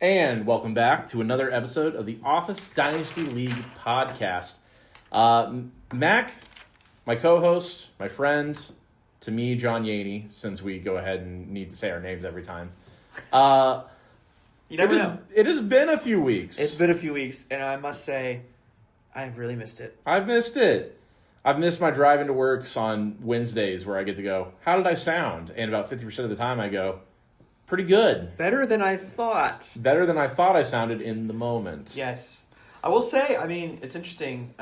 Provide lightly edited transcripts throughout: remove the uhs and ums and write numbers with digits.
And welcome back to another episode of the Office Dynasty League podcast. Mac, my co-host, my friend, to me, John Yaney, since we go ahead and need to say our names every time. You never know. It has been a few weeks. It's been a few weeks, and I must say, I've really missed it. I've missed it. I've missed my drive into works on Wednesdays where I get to go, how did I sound? And about 50% of the time I go, pretty good. Better than I thought. Better than I thought I sounded in the moment. Yes. I will say, it's interesting.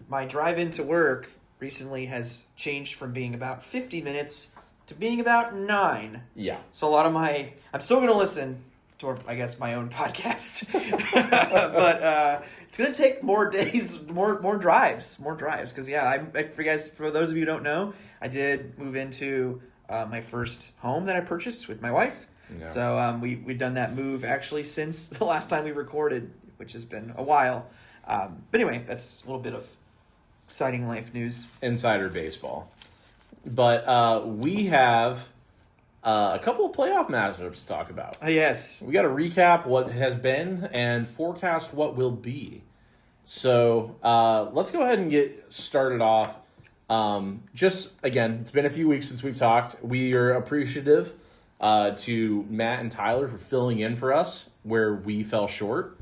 My drive into work recently has changed from being about 50 minutes to being about 9. Yeah. So a lot of I'm still going to listen to, I guess, my own podcast. But it's going to take more days, more drives. Because, for those of you who don't know, I did move into my first home that I purchased with my wife. Yeah. So we've done that move actually since the last time we recorded, which has been a while. But anyway, that's a little bit of exciting life news. Insider baseball. But we have a couple of playoff matchups to talk about. Yes. We got to recap what has been and forecast what will be. So let's go ahead and get started off. Again, it's been a few weeks since we've talked. We are appreciative to Matt and Tyler for filling in for us where we fell short.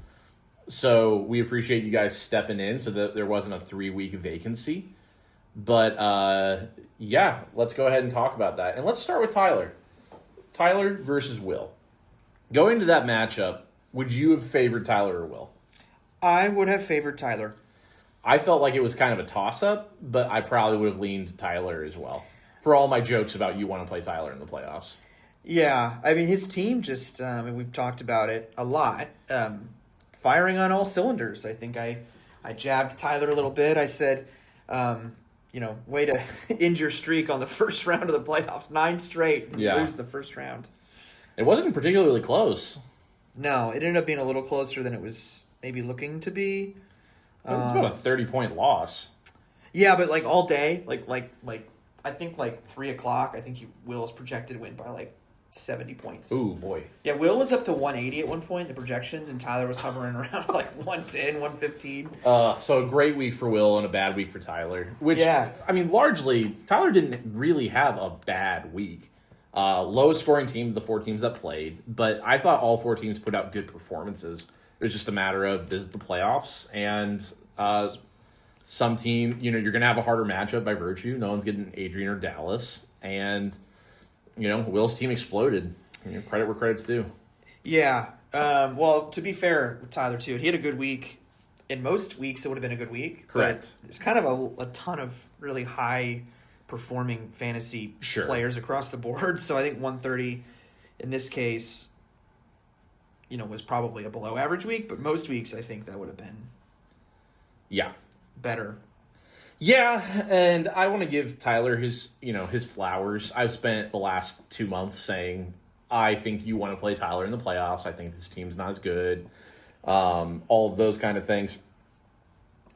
So we appreciate you guys stepping in so that there wasn't a 3-week vacancy. But let's go ahead and talk about that. And let's start with Tyler. Tyler versus Will. Going to that matchup, would you have favored Tyler or Will? I would have favored Tyler. I felt like it was kind of a toss-up, but I probably would have leaned Tyler as well. For all my jokes about you want to play Tyler in the playoffs. Yeah, his team just, we've talked about it a lot, firing on all cylinders. I think I jabbed Tyler a little bit. I said, way to end your streak on the first round of the playoffs. 9 straight, and you lose the first round. It wasn't particularly close. No, it ended up being a little closer than it was maybe looking to be. It was about a 30-point loss. Yeah, but all day, I think 3 o'clock, I think Will is projected to win by 70 points. Ooh, boy. Yeah, Will was up to 180 at one point, the projections, and Tyler was hovering around 110, 115. So a great week for Will and a bad week for Tyler. Which, largely, Tyler didn't really have a bad week. Lowest scoring team of the 4 teams that played, but I thought all 4 teams put out good performances. It was just a matter of this is the playoffs, and some team, you're going to have a harder matchup by virtue. No one's getting Adrian or Dallas, and Will's team exploded. Credit where credit's due. Yeah. Well, to be fair with Tyler, too, he had a good week. In most weeks, it would have been a good week. Correct. There's kind of a ton of really high-performing fantasy players across the board. So I think 130 in this case, was probably a below-average week. But most weeks, I think that would have been better. Yeah, and I want to give Tyler his flowers. I've spent the last 2 months saying, I think you want to play Tyler in the playoffs. I think this team's not as good. All of those kind of things.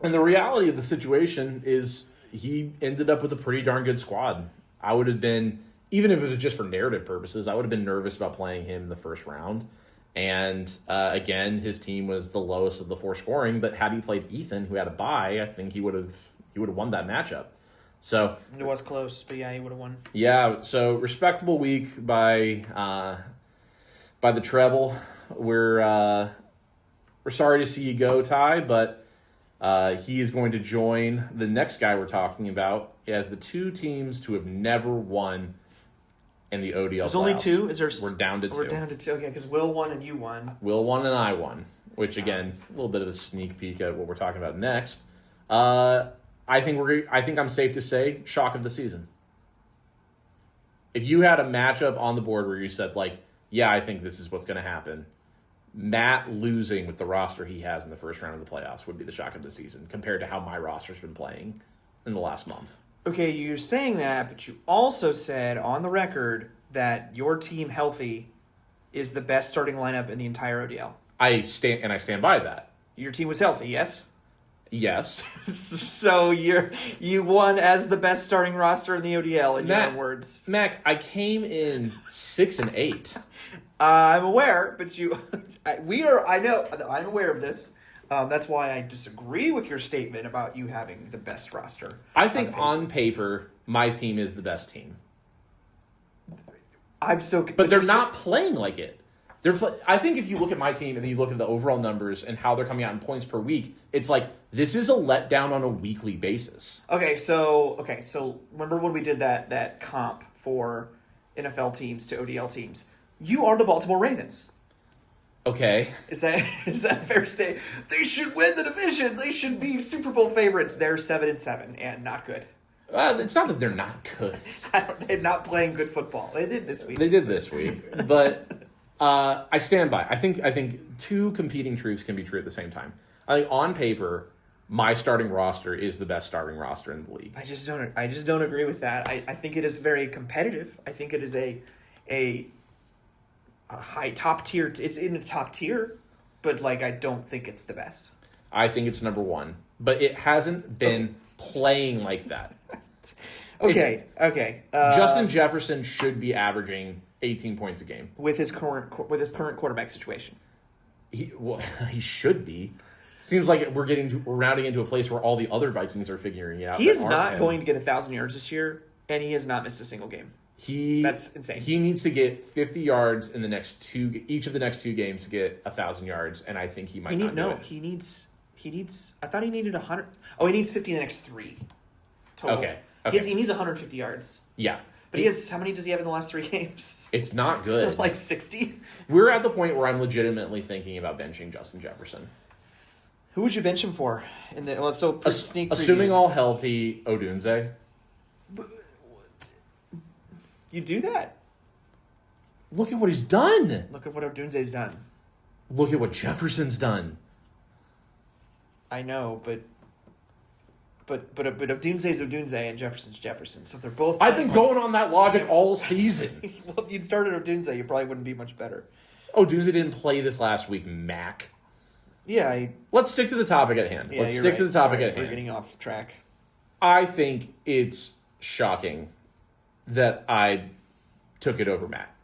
And the reality of the situation is he ended up with a pretty darn good squad. I would have been, even if it was just for narrative purposes, I would have been nervous about playing him in the first round. And again, his team was the lowest of the 4 scoring, but had he played Ethan, who had a bye, I think he would have won that matchup. So it was close, but he would have won. Yeah, so respectable week by the treble. We're sorry to see you go, Ty, but he is going to join the next guy we're talking about as the 2 teams to have never won in the ODL. There's playoffs. Only 2? Is there? We're down to 2. We're down to 2. Okay, because Will won and you won. Will won and I won, which again, a little bit of a sneak peek at what we're talking about next. I think I'm safe to say shock of the season. If you had a matchup on the board where you said I think this is what's going to happen, Matt losing with the roster he has in the first round of the playoffs would be the shock of the season compared to how my roster's been playing in the last month. Okay, you're saying that, but you also said on the record that your team healthy is the best starting lineup in the entire ODL. I stand by that. Your team was healthy, yes? Yes. So you won as the best starting roster in the ODL in your own words. Mac, I came in 6-8. I'm aware, but I'm aware of this. That's why I disagree with your statement about you having the best roster. I think on paper, my team is the best team. But they're not playing like it. I think if you look at my team and then you look at the overall numbers and how they're coming out in points per week, it's like this is a letdown on a weekly basis. Okay, so remember when we did that comp for NFL teams to ODL teams? You are the Baltimore Ravens. Okay. Is that a fair state? They should win the division. They should be Super Bowl favorites. They're 7-7 and not good. It's not that they're not good. They're not playing good football. They did this week. But I stand by. I think two competing truths can be true at the same time. I think on paper, my starting roster is the best starting roster in the league. I just don't agree with that. I think it is very competitive. I think it is a high top tier. It's in the top tier, but like I don't think it's the best. I think it's number one, but it hasn't been playing like that. Okay. Justin Jefferson should be averaging 18 points a game with his current quarterback situation. He should be. Seems like we're rounding into a place where all the other Vikings are figuring it out. He is not going to get 1,000 yards this year, and he has not missed a single game. That's insane. He needs to get 50 yards in each of the next two games to get 1,000 yards, and I think he might not do it. He needs. I thought he needed 100. Oh, he needs 50 in the next three. Total. Okay. He needs 150 yards. Yeah. But he has. How many does he have in the last 3 games? It's not good. Like 60. We're at the point where I'm legitimately thinking about benching Justin Jefferson. Who would you bench him for? Sneak preview. Assuming all healthy, Odunze. You do that. Look at what he's done. Look at what Odunze's done. Look at what Jefferson's done. I know, but Odunze's Odunze and Jefferson's Jefferson. So they're both. I've been going on that logic all season. Well, if you'd started Odunze, you probably wouldn't be much better. Odunze didn't play this last week, Mac. Yeah. Let's stick to the topic at hand. Yeah, Let's stick to the topic at hand. We're getting off track. I think it's shocking that I took it over Matt.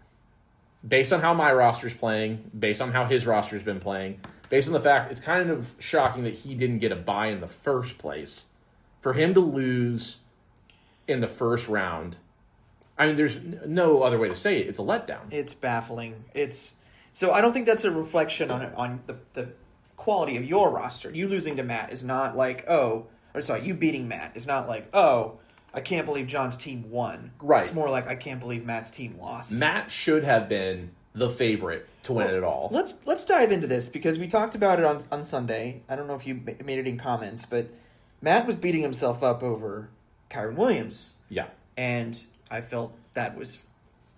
Based on how my roster's playing, based on how his roster's been playing, based on the fact it's kind of shocking that he didn't get a bye in the first place. For him to lose in the first round, I mean, there's no other way to say it. It's a letdown. It's baffling. So I don't think that's a reflection on the quality of your roster. You losing to Matt is not like, you beating Matt is not like, I can't believe John's team won. Right. It's more like I can't believe Matt's team lost. Matt should have been the favorite to win it all. Let's dive into this because we talked about it on Sunday. I don't know if you made it in comments, but Matt was beating himself up over Kyren Williams. Yeah. And I felt that was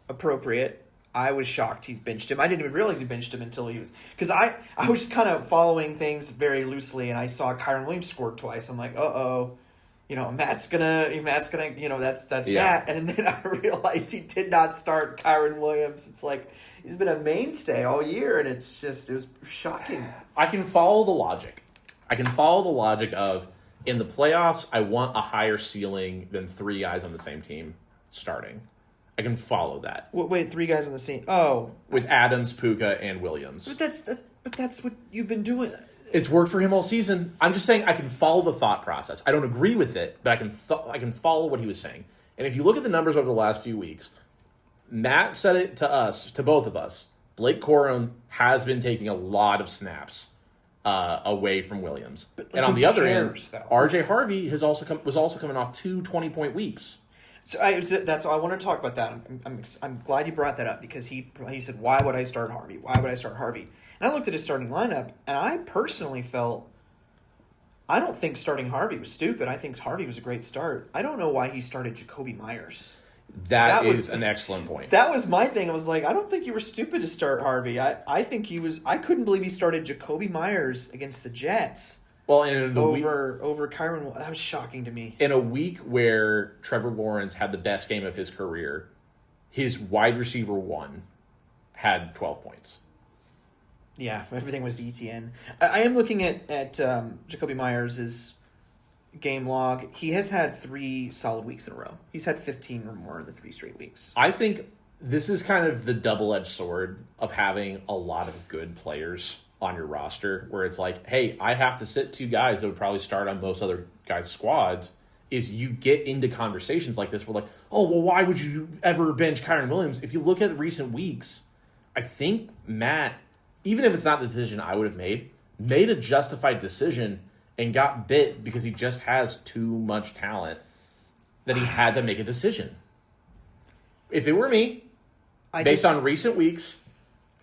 appropriate. I was shocked he benched him. I didn't even realize he benched him until he was... Because I was just kind of following things very loosely, and I saw Kyren Williams scored twice. I'm like, Matt's gonna, that's Matt. And then I realized he did not start Kyren Williams. It's like, he's been a mainstay all year, and it was shocking. I can follow the logic. Of, in the playoffs, I want a higher ceiling than 3 guys on the same team starting. I can follow that. Wait, 3 guys on the same... Oh. With Adams, Puka, and Williams. But that's what you've been doing... It's worked for him all season. I'm just saying I can follow the thought process. I don't agree with it, but I can follow what he was saying. And if you look at the numbers over the last few weeks, Matt said it to both of us. Blake Corum has been taking a lot of snaps away from Williams. And on the other end, RJ Harvey was also coming off 2 20-point weeks. So I want to talk about that. I'm glad you brought that up because he said, "Why would I start Harvey? Why would I start Harvey?" And I looked at his starting lineup, and I personally felt, I don't think starting Harvey was stupid. I think Harvey was a great start. I don't know why he started Jacoby Myers. That is an excellent point. That was my thing. I was like, I don't think you were stupid to start Harvey. I think he was. I couldn't believe he started Jacoby Myers against the Jets. Well, in the over Kyren, that was shocking to me. In a week where Trevor Lawrence had the best game of his career, his wide receiver 1 had 12 points. Yeah, everything was ETN. I am looking at Jacoby Myers' game log. He has had 3 solid weeks in a row. He's had 15 or more in the 3 straight weeks. I think this is kind of the double-edged sword of having a lot of good players on your roster, where it's like, hey, I have to sit 2 guys that would probably start on most other guys' squads. Is you get into conversations like this where like, oh, well, why would you ever bench Kyron Williams? If you look at recent weeks, I think Matt, even if it's not the decision I would have made a justified decision and got bit because he just has too much talent that he had to make a decision. If it were me, based on recent weeks,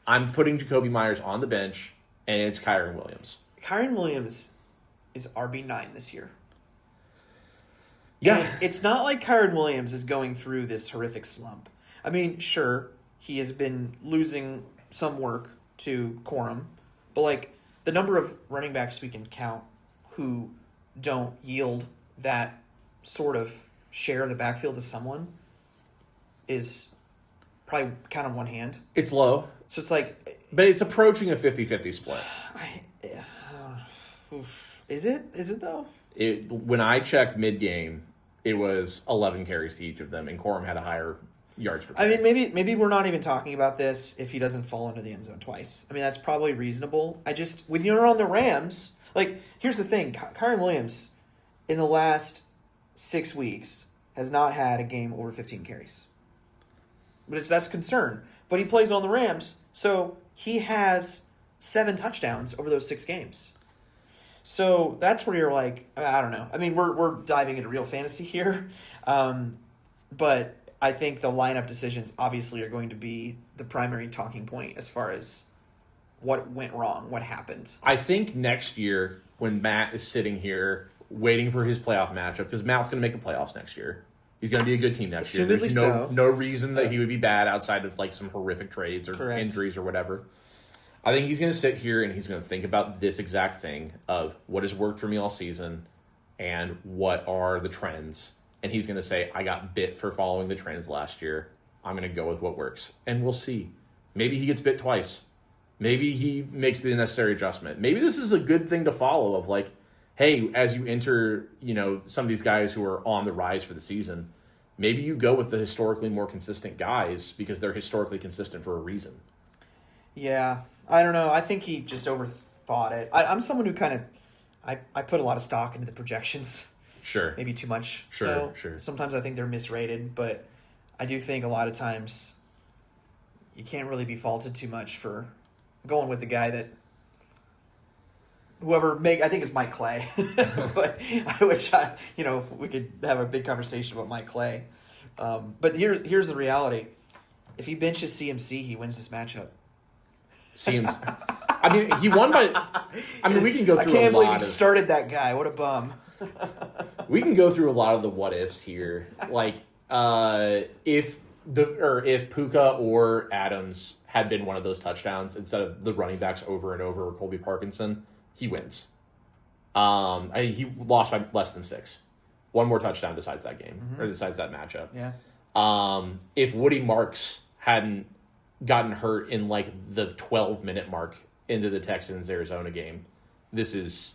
I'm putting Jacoby Myers on the bench, and it's Kyron Williams. Kyron Williams is RB9 this year. Yeah. And it's not like Kyron Williams is going through this horrific slump. I mean, sure, he has been losing some work to Corum, but like the number of running backs we can count who don't yield that sort of share of the backfield to someone is probably count on one hand. It's low. So it's like... But it's approaching a 50-50 split. Is it? Is it though? When I checked mid-game, it was 11 carries to each of them, and Corum had a higher yards per carry. I mean, maybe we're not even talking about this if he doesn't fall into the end zone twice. I mean, that's probably reasonable. When you're on the Rams, like, here's the thing. Kyron Williams, in the last 6 weeks, has not had a game over 15 carries. But that's concern. But he plays on the Rams, so he has 7 touchdowns over those 6 games. So that's where you're like, I don't know. I mean, we're diving into real fantasy here. But I think the lineup decisions obviously are going to be the primary talking point as far as what went wrong, what happened. I think next year when Matt is sitting here waiting for his playoff matchup, because Matt's going to make the playoffs next year. He's going to be a good team next year. There's no reason that he would be bad outside of like some horrific trades or injuries or whatever. I think he's going to sit here and he's going to think about this exact thing of what has worked for me all season and what are the trends. And he's going to say, I got bit for following the trends last year. I'm going to go with what works. And we'll see. Maybe he gets bit twice. Maybe he makes the necessary adjustment. Maybe this is a good thing to follow of like, hey, as you enter, some of these guys who are on the rise for the season, maybe you go with the historically more consistent guys because they're historically consistent for a reason. Yeah, I don't know. I think he just overthought it. I'm someone who kind of, I put a lot of stock into the projections. Sure. Maybe too much. Sure. Sometimes I think they're misrated, but I do think a lot of times you can't really be faulted too much for going with the guy that I think it's Mike Clay, but we could have a big conversation about Mike Clay. But here's the reality: if he benches CMC, he wins this matchup. CMC. I mean, he won by. I mean, we can go through. I can't believe he started that guy. What a bum. We can go through a lot of the what ifs here, like if Puka or Adams had been one of those touchdowns instead of the running backs over and over or Colby Parkinson, he wins. He lost by less than 6. One more touchdown decides that game, or decides that matchup. Yeah. If Woody Marks hadn't gotten hurt in like the 12-minute mark into the Texans-Arizona game, this is...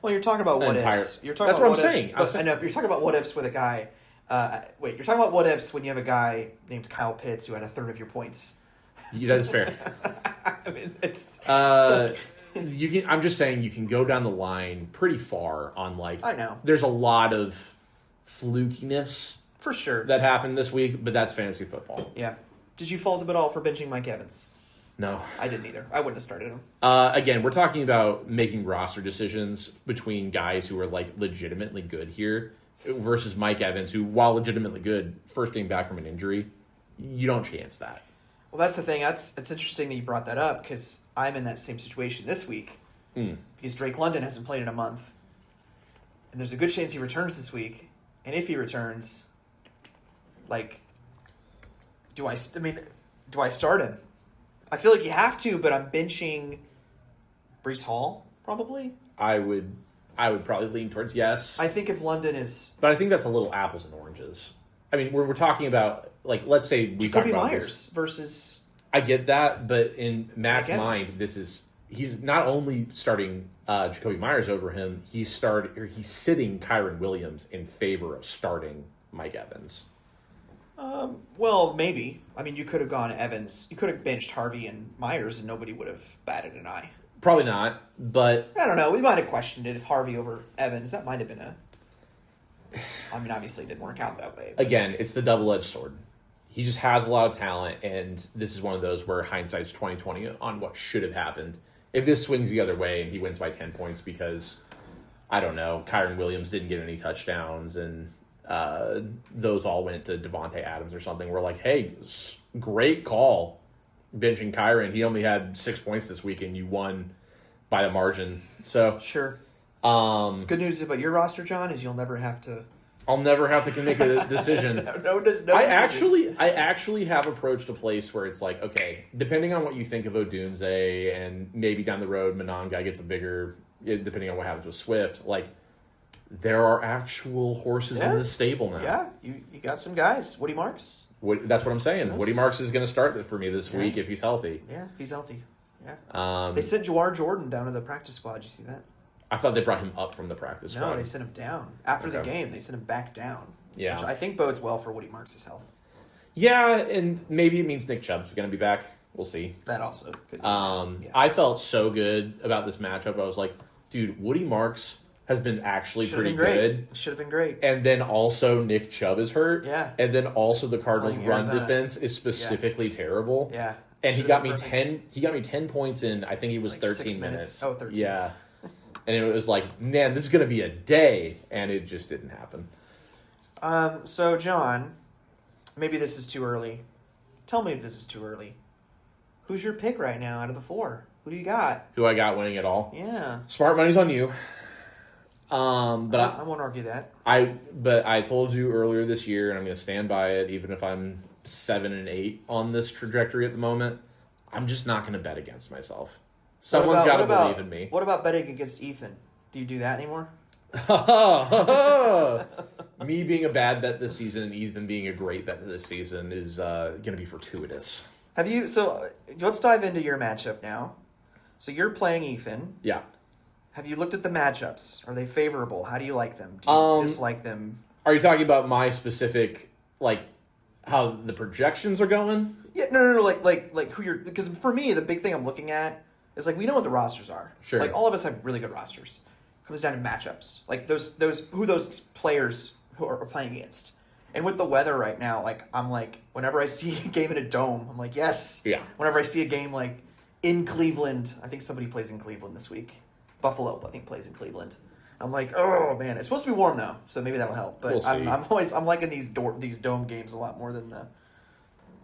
Well, you're talking about what ifs. That's what I'm saying. I know, you're talking about what ifs with a guy... you're talking about what ifs when you have a guy named Kyle Pitts who had a third of your points. Yeah, that is fair. I mean, it's... I'm just saying you can go down the line pretty far on like... I know. There's a lot of flukiness... For sure. That happened this week, but that's fantasy football. Yeah. Did you fault him at all for benching Mike Evans? No. I didn't either. I wouldn't have started him. Again, we're talking about making roster decisions between guys who are like legitimately good here versus Mike Evans, who, while legitimately good, first being back from an injury, you don't chance that. Well, that's the thing. It's interesting that you brought that up because I'm in that same situation this week because Drake London hasn't played in a month. And there's a good chance he returns this week. And if he returns, like, do I start him? I feel like you have to, but I'm benching Breece Hall, probably. I would probably lean towards yes. I think if London is... But I think that's a little apples and oranges. I mean, we're talking about, like, let's say we talk Jacoby about Myers this. versus... I get that, but in Matt's mind, he's not only starting Jacoby Myers over him, he's sitting Kyron Williams in favor of starting Mike Evans. Well, maybe. I mean, you could have gone Evans. You could have benched Harvey and Myers, and nobody would have batted an eye. Probably not, but I don't know. We might have questioned it if Harvey over Evans. That might have been I mean, obviously, it didn't work out that way. again, it's the double-edged sword. He just has a lot of talent, and this is one of those where hindsight's 20/20 on what should have happened. If this swings the other way and he wins by 10 points because, I don't know, Kyron Williams didn't get any touchdowns and those all went to Devontae Adams or something, we're like, hey, great call benching Kyron. He only had 6 points this week, and you won by the margin. So Sure. Good news about your roster, John, is you'll never have to. I'll never have to make a decision. No I actually have approached a place where it's like, okay, depending on what you think of Odunze, and maybe down the road Mononga gets a bigger, depending on what happens with Swift, like, there are actual horses in the stable now. Yeah, you got some guys. Woody Marks. That's what I'm saying. Woody Marks is going to start for me this week if he's healthy. Yeah, if he's healthy. Yeah. They sent Jawar Jordan down to the practice squad. Did you see that? I thought they brought him up from the practice squad. No, they sent him down. After the game, they sent him back down. Yeah. Which I think bodes well for Woody Marks' health. Yeah, and maybe it means Nick Chubb's going to be back. We'll see. That also could be. I felt so good about this matchup. I was like, dude, Woody Marks has been actually pretty good. Should have been great. And then also Nick Chubb is hurt. Yeah. And then also the Cardinals' Playing run Arizona. defense is specifically terrible. Yeah. And he got me 10 points in, I think he was Like 13 6 minutes. Oh, 13. Yeah. And it was like, man, this is going to be a day. And it just didn't happen. So, John, maybe this is too early. Tell me if this is too early. Who's your pick right now out of the 4? Who do you got? Who I got winning it all? Yeah. Smart money's on you. But I won't argue that. But I told you earlier this year, and I'm going to stand by it, even if I'm 7-8 on this trajectory at the moment. I'm just not going to bet against myself. Someone's got to believe in me. What about betting against Ethan? Do you do that anymore? Me being a bad bet this season and Ethan being a great bet this season is going to be fortuitous. So let's dive into your matchup now. So you're playing Ethan. Yeah. Have you looked at the matchups? Are they favorable? How do you like them? Do you dislike them? Are you talking about my specific, like, how the projections are going? Yeah, no, like who you're, because for me, the big thing I'm looking at is, like, we know what the rosters are. Sure. Like, all of us have really good rosters. It comes down to matchups. Like, those players who are playing against. And with the weather right now, like, I'm like, whenever I see a game in a dome, I'm like, yes. Yeah. Whenever I see a game, like, in Cleveland, I think somebody plays in Cleveland this week. Buffalo, I think, plays in Cleveland. I'm like, oh, man. It's supposed to be warm, though, so maybe that'll help. But We'll see. I'm liking these dome games a lot more than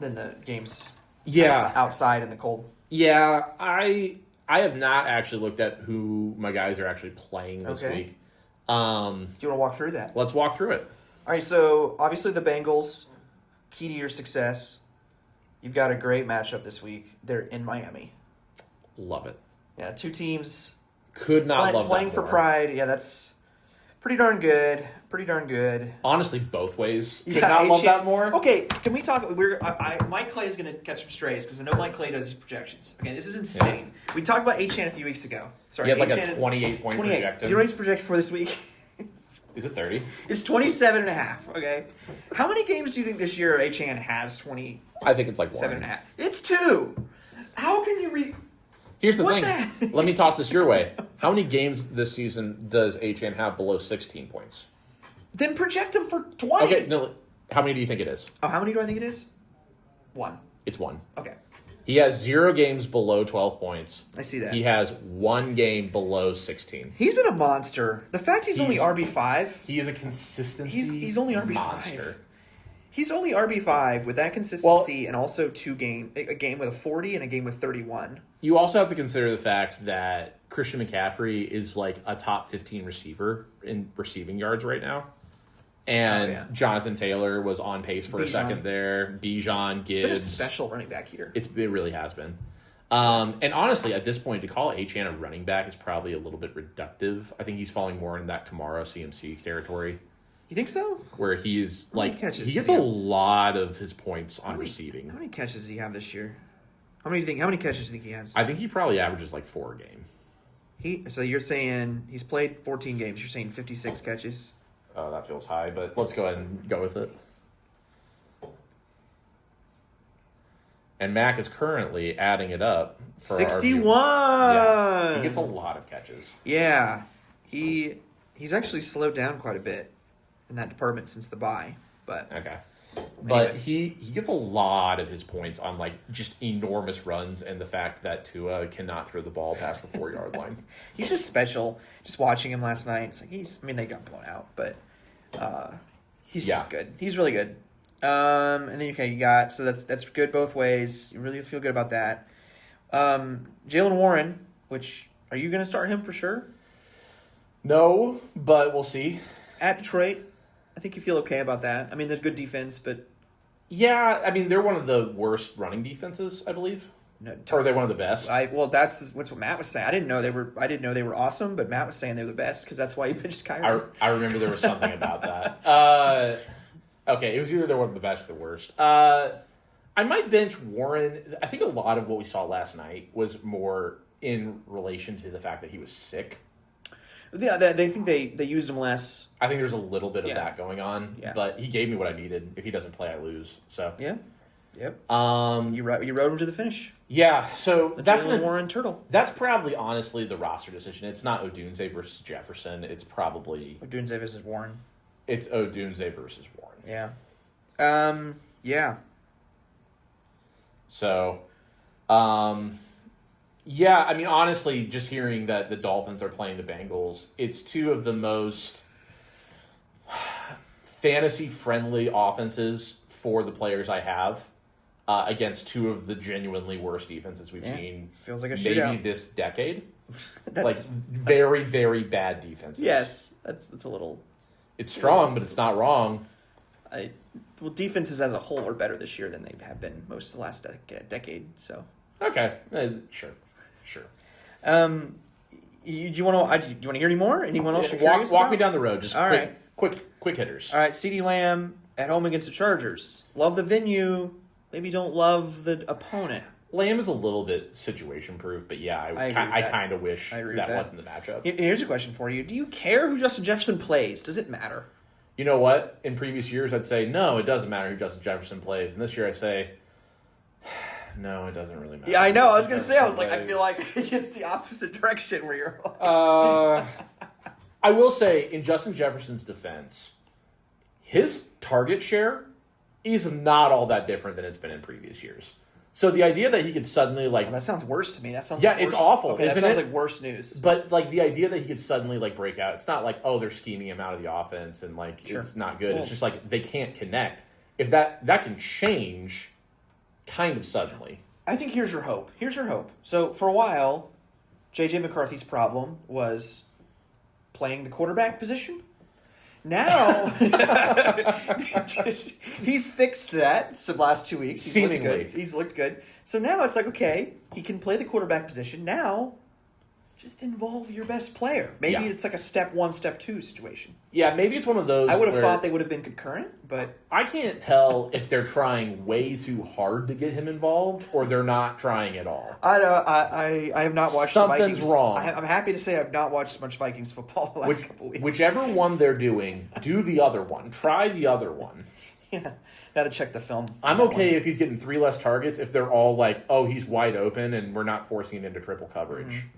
the games Yeah. outside in the cold. Yeah, I have not actually looked at who my guys are actually playing this week. Do you want to walk through that? Let's walk through it. All right, so obviously the Bengals, key to your success. You've got a great matchup this week. They're in Miami. Love it. Yeah, two teams Could not love playing that for more. pride. Yeah, that's pretty darn good. Pretty darn good. Honestly, both ways. Could Yeah, not love that more. Okay, can we talk? Mike Clay is going to catch some strays because I know Mike Clay does his projections. Okay, this is insane. We talked about A-Chan a few weeks ago. Sorry, He had like A-Chan a 28-point 28. projected. Do you know what he's projected for this week? Is it 30? It's 27.5, okay? How many games do you think this year A-Chan has 27.5? I think it's like 1. It's 2. How can you Here's the What thing. the- Let me toss this your way. How many games this season does H.N. have below 16 points? Then project him for 20. Okay, no. How many do you think it is? Oh, how many do I think it is? 1. It's 1. Okay. He has 0 games below 12 points. I see that. He has 1 game below 16. He's been a monster. The fact he's only RB5. He is a consistency He's only RB5. monster. He's only RB5 with that consistency and also a game with a 40 and a game with 31. You also have to consider the fact that Christian McCaffrey is like a top 15 receiver in receiving yards right now. And Jonathan Taylor was on pace for a second there. Bijan, Gibbs. It's been a special running back here. It really has been. And honestly, at this point, to call H.N. a running back is probably a little bit reductive. I think he's falling more in that Kamara CMC territory. You think so? Where he's like, catches he gets does a he have? lot of his points on receiving. How many catches does he have this year? How many catches do you think he has? I think he probably averages like 4 a game. So you're saying he's played 14 games. You're saying 56 catches. Oh, that feels high, but let's go ahead and go with it. And Mac is currently adding it up for 61. Yeah, he gets a lot of catches. Yeah, he's actually slowed down quite a bit in that department since the bye. But okay, but anyway. he gets a lot of his points on like just enormous runs and the fact that Tua cannot throw the ball past the 4-yard line. He's just special. Just watching him last night, it's like they got blown out, but he's just good. He's really good. And then you got so that's good both ways. You really feel good about that. Jalen Warren, which are you going to start him for sure? No, but we'll see. At Detroit, I think you feel okay about that. I mean, there's good defense, but yeah, I mean they're one of the worst running defenses, I believe. no, Or are they one of the best? that's what Matt was saying. I didn't know they were awesome, but Matt was saying they're the best because that's why he pitched Kyrie. I remember there was something about that. Okay, it was either they're one of the best or the worst. I might bench Warren. I think a lot of what we saw last night was more in relation to the fact that he was sick. Yeah, they think they used him less. I think there's a little bit of that going on. Yeah. But he gave me what I needed. If he doesn't play, I lose. So Yeah. Yep. You You rode him to the finish. Yeah, so that's Jalen Warren Turtle. That's probably honestly the roster decision. It's not Odunze versus Jefferson. It's probably Odunze versus Warren. It's Odunze versus Warren. Yeah. Yeah. So, yeah, I mean, honestly, just hearing that the Dolphins are playing the Bengals, it's two of the most fantasy-friendly offenses for the players I have against two of the genuinely worst defenses we've seen. Feels like a maybe shootout. this decade. That's very, very bad defenses. Yes, that's a little. It's strong, but it's not wrong. Defenses as a whole are better this year than they have been most of the last decade. So Okay, sure. You want to hear any more? Anyone else? Walk me down the road. Just All quick hitters. All right, CeeDee Lamb at home against the Chargers. Love the venue. Maybe don't love the opponent. Lamb is a little bit situation proof, but yeah, I kind of wish that wasn't the matchup. Here's a question for you: do you care who Justin Jefferson plays? Does it matter? You know what? In previous years, I'd say no, it doesn't matter who Justin Jefferson plays, and this year I say no, it doesn't really matter. Yeah, I know. I was gonna say, I was like, I feel like it's the opposite direction where you're. I will say, in Justin Jefferson's defense, his target share is not all that different than it's been in previous years. So the idea that he could suddenly that sounds worse to me. That sounds it's awful. Okay, isn't that sounds it? like worse news. But like the idea that he could suddenly like break out, it's not like they're scheming him out of the offense and like it's not good. Cool. It's just like they can't connect. If that can change, kind of suddenly. I think here's your hope. So for a while, J.J. McCarthy's problem was playing the quarterback position. Now he's fixed that. So last 2 weeks, he's looked good. So now it's like, okay, he can play the quarterback position. Now, just involve your best player. Maybe it's like a step 1, step 2 situation. Yeah, maybe it's one of those. I would have thought they would have been concurrent, but I can't tell if they're trying way too hard to get him involved or they're not trying at all. I have not watched Something's the Vikings. wrong. I'm happy to say I've not watched much Vikings football the last couple weeks. Whichever one they're doing, do the other one. Try the other one. Yeah, gotta check the film. I'm okay if he's getting 3 less targets if they're all like, he's wide open and we're not forcing him into triple coverage. Mm-hmm.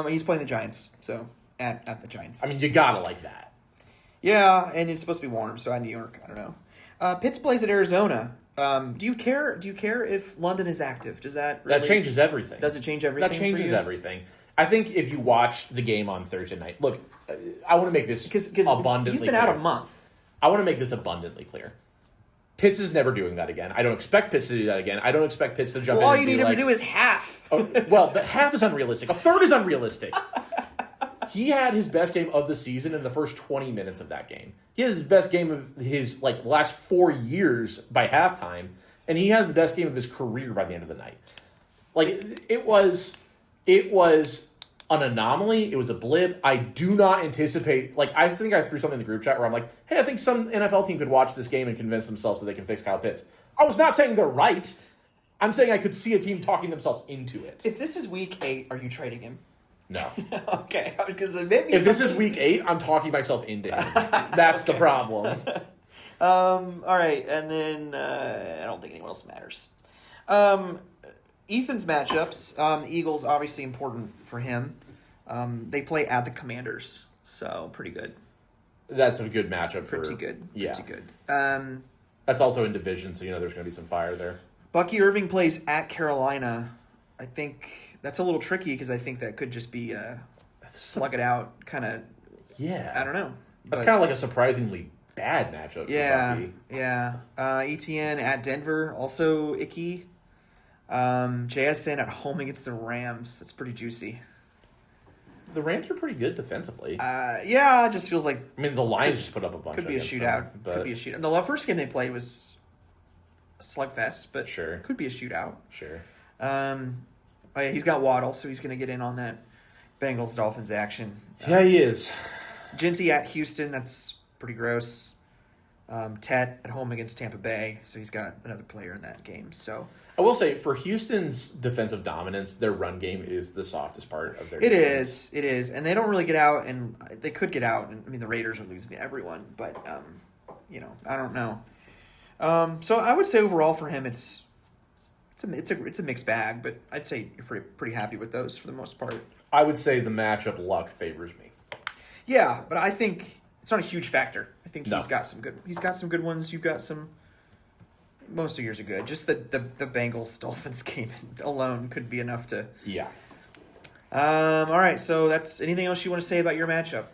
He's playing the Giants, so at the Giants. I mean, you gotta like that. Yeah, and it's supposed to be warm, so at New York, I don't know. Pitts plays at Arizona. Do you care? Do you care if London is active? Does that really, that changes everything? Does it change everything? That changes everything. I think if you watched the game on Thursday night, look, I want to make this abundantly he's been clear. out a month. I want to make this abundantly clear. Pitts is never doing that again. I don't expect Pitts to do that again. I don't expect Pitts to jump in all and you be need him like, to do is half. But half is unrealistic. A third is unrealistic. He had his best game of the season in the first 20 minutes of that game. He had his best game of his last 4 years by halftime, and he had the best game of his career by the end of the night. It was an anomaly. It was a blip. I do not anticipate. I think I threw something in the group chat where I'm like, hey, I think some NFL team could watch this game and convince themselves that they can fix Kyle Pitts. I was not saying they're right. I'm saying I could see a team talking themselves into it. If this is week 8, are you trading him? No. Okay, because maybe if this is week 8, I'm talking myself into him. That's the problem. All right, and then I don't think anyone else matters. Ethan's matchups. Eagles obviously important for him. They play at the Commanders, so pretty good. That's a good matchup. Pretty good. Yeah. Pretty good. That's also in division, so there's going to be some fire there. Bucky Irving plays at Carolina. I think that's a little tricky because I think that could just be slug it out kind of. Yeah. I don't know. That's kind of like a surprisingly bad matchup. Yeah. For Bucky. Yeah. ETN at Denver, also icky. JSN at home against the Rams. That's pretty juicy. The Rams are pretty good defensively. Yeah, it just feels like... I mean, the Lions just put up a bunch. Could be a shootout. Could be a shootout. The first game they played was a slugfest, but sure, could be a shootout. Sure. Oh yeah, he's got Waddle, so he's going to get in on that Bengals-Dolphins action. Yeah, he is. Ginty at Houston. That's pretty gross. Tet at home against Tampa Bay, so he's got another player in that game. So I will say, for Houston's defensive dominance, their run game is the softest part of their It defense. is, and they don't really get out, and they could get out. And I mean, the Raiders are losing to everyone, but I don't know. So I would say overall for him, it's a mixed bag, but I'd say you're pretty happy with those for the most part. I would say the matchup luck favors me. Yeah, but I think it's not a huge factor. I think No. he's got some good ones. You've got some. Most of yours are good. Just the Bengals Dolphins game alone could be enough to. Yeah. All right. So that's anything else you want to say about your matchup?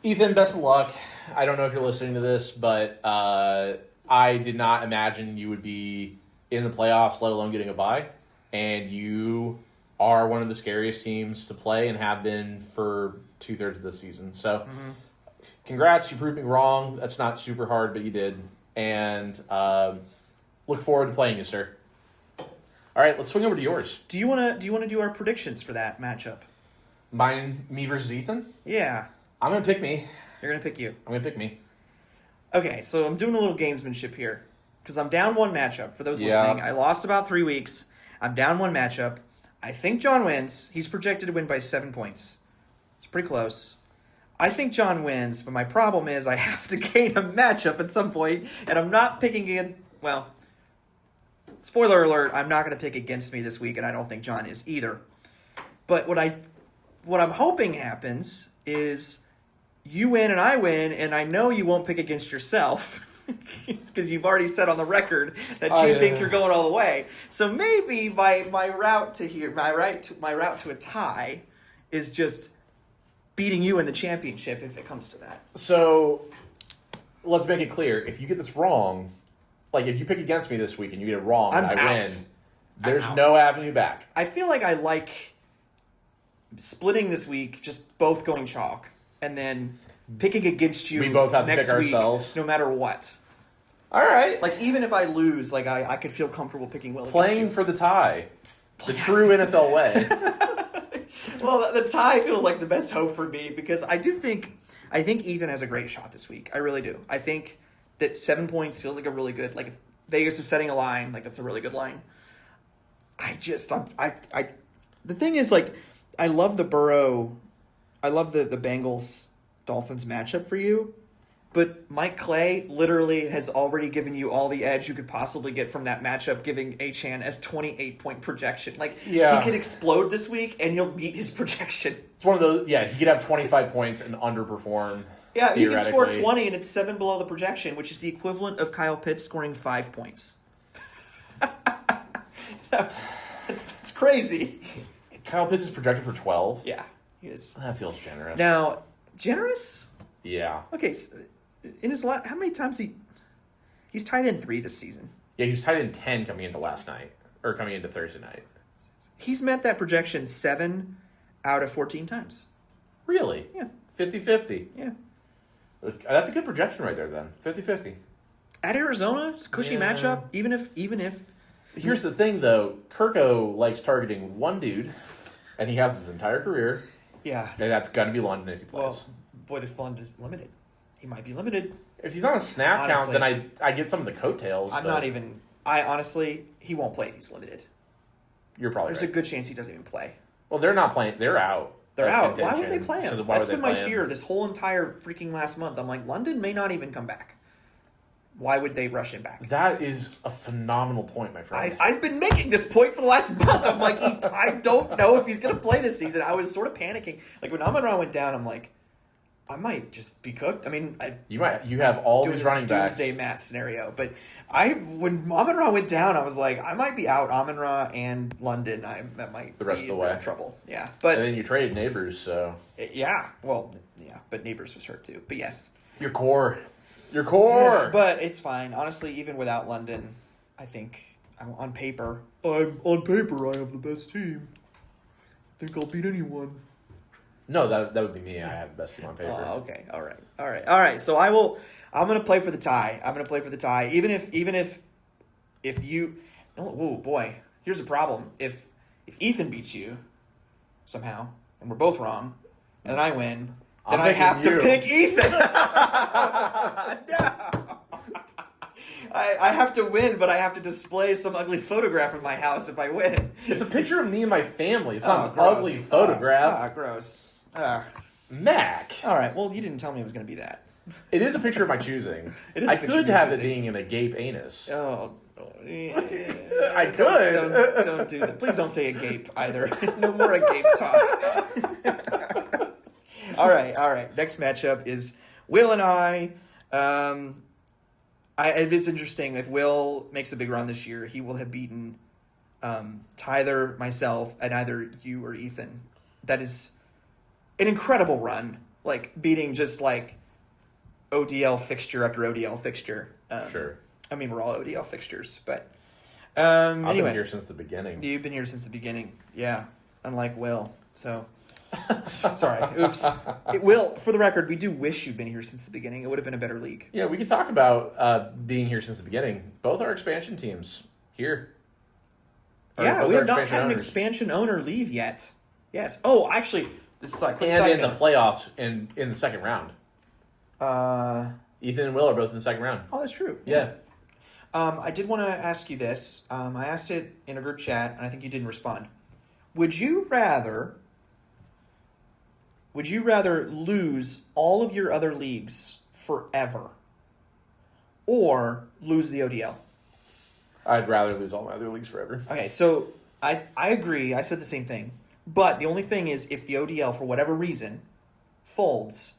Ethan, best of luck. I don't know if you're listening to this, but I did not imagine you would be in the playoffs, let alone getting a bye. And you are one of the scariest teams to play and have been for 2/3 of the season. So congrats. You proved me wrong. That's not super hard, but you did. And look forward to playing you, sir. All right, let's swing over to yours. Do you want to do our predictions for that matchup? Me versus Ethan? Yeah. I'm going to pick me. You're going to pick you. I'm going to pick me. Okay, so I'm doing a little gamesmanship here because I'm down one matchup. For those Yeah. listening, I lost about 3 weeks. I'm down one matchup. I think John wins. He's projected to win by 7 points. It's pretty close. I think John wins, but my problem is I have to gain a matchup at some point, and I'm not picking against... Well, spoiler alert, I'm not going to pick against me this week, and I don't think John is either. But what I'm hoping happens is you win and I win, and I know you won't pick against yourself because you've already said on the record that you think you're going all the way. So maybe my route to a tie is just beating you in the championship if it comes to that. So let's make it clear. If you get this wrong, like if you pick against me this week and you get it wrong and I win, there's no avenue back. I feel like I like splitting this week, just both going chalk, and then picking against you. We both have to next pick week, ourselves. no matter what. All right. Like even if I lose, like I could feel comfortable picking Will. Playing for the tie. The true NFL way. Well, the tie feels like the best hope for me because I think Ethan has a great shot this week. I really do. I think that 7 points feels like a really good, like if Vegas is setting a line, like that's a really good line. The thing is, like, I love the Bengals Dolphins matchup for you, but Mike Clay literally has already given you all the edge you could possibly get from that matchup, giving Achane as 28-point projection. Like, he could explode this week and he'll meet his projection. It's one of those, he could have 25 points and underperform. Yeah, he can score 20 and it's 7 below the projection, which is the equivalent of Kyle Pitts scoring 5 points. It's crazy. Kyle Pitts is projected for 12. Yeah, he is. That feels generous. Now, generous? Yeah. Okay, so in his how many times he's tied in 3 this season? Yeah, he was tied in 10 coming into coming into Thursday night. He's met that projection 7 out of 14 times. Really? Yeah. 50-50. Yeah. That's a good projection right there then. 50-50. At Arizona, it's a cushy matchup, even if Here's the thing though, Kirko likes targeting one dude, and he has his entire career. Yeah. And that's gonna be London if he plays. Well, boy, the fun is limited. He might be limited. If he's on a snap Honestly, count, then I get some of the coattails. Honestly, he won't play if he's limited. You're probably There's right. a good chance he doesn't even play. Well, they're not playing. They're out. They're out. Contention. Why would they play him? So why That's would been they my play him? fear this whole entire freaking last month. I'm like, London may not even come back. Why would they rush him back? That is a phenomenal point, my friend. I've been making this point for the last month. I'm like, I don't know if he's going to play this season. I was sort of panicking. Like, when Amon-Ra went down, I'm like, I might just be cooked. I mean, You have all these running backs. Doomsday Matt scenario. But when Amon-Ra went down, I was like, I might be out. Amon-Ra and London, that might the rest be of the way in trouble. Yeah. But and then you traded Neighbors, so. Yeah. Well, yeah. But Neighbors was hurt too. But yes. Your core. Yeah, but it's fine. Honestly, even without London, I think on paper, I have the best team. I think I'll beat anyone. No, that would be me. I have the best team on paper. Okay. All right. So I'm gonna play for the tie. Even if you. Oh boy. Here's the problem. If Ethan beats you somehow, and we're both wrong, and I win, then I have to pick Ethan. No. I have to win, but I have to display some ugly photograph in my house if I win. It's a picture of me and my family. It's not an ugly photograph. Gross. Mac. All right. Well, you didn't tell me it was going to be that. It is a picture of my choosing. I could have it being an agape anus. Oh. I could. Don't do that. Please don't say agape either. No more agape talk. All right. Next matchup is Will and I. It's interesting. If Will makes a big run this year, he will have beaten Tyler, myself, and either you or Ethan. That is an incredible run. Like, beating just, like, ODL fixture after ODL fixture. Sure. I mean, we're all ODL fixtures, but... I've anyway, been here since the beginning. You've been here since the beginning. Yeah. Unlike Will. So... Sorry. Oops. Will, for the record, we do wish you'd been here since the beginning. It would have been a better league. Yeah, we could talk about being here since the beginning. Both our expansion teams here. Yeah, we have not had an expansion owner leave yet. Yes. Oh, actually, this is like quick side in note. the playoffs in the second round. Ethan and Will are both in the second round. Oh, that's true. Yeah. I did want to ask you this. I asked it in a group chat, and I think you didn't respond. Would you rather lose all of your other leagues forever or lose the ODL? I'd rather lose all my other leagues forever. Okay, so I agree. I said the same thing. But the only thing is, if the ODL, for whatever reason, folds,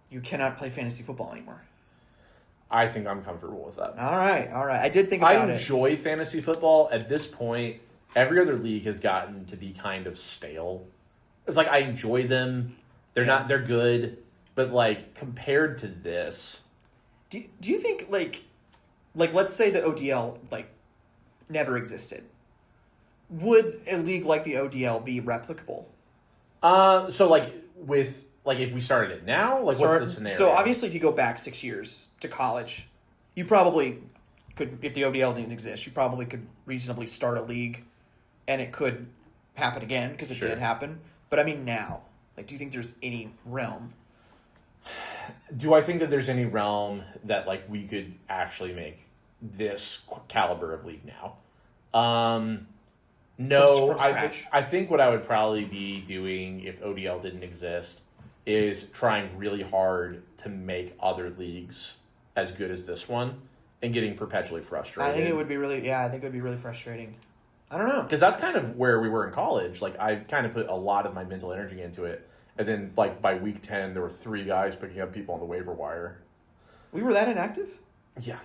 you cannot play fantasy football anymore. I think I'm comfortable with that. All right. I did think about it. I enjoy fantasy football. At this point, every other league has gotten to be kind of stale. It's like I enjoy them. They're good, but like compared to this, do you think like let's say the ODL like never existed, would a league like the ODL be replicable? So like with like if we started it now, like what's the scenario? So obviously, if you go back 6 years to college, you probably could, if the ODL didn't exist, you probably could reasonably start a league, and it could happen again because it did happen. But I mean now. Like, do you think there's any realm? Do I think that there's any realm that, like, we could actually make this caliber of league now? No. I think what I would probably be doing if ODL didn't exist is trying really hard to make other leagues as good as this one and getting perpetually frustrated. I think it would be really frustrating. I don't know. Because that's kind of where we were in college. Like, I kind of put a lot of my mental energy into it. And then, like, by week 10, there were 3 guys picking up people on the waiver wire. We were that inactive? Yeah.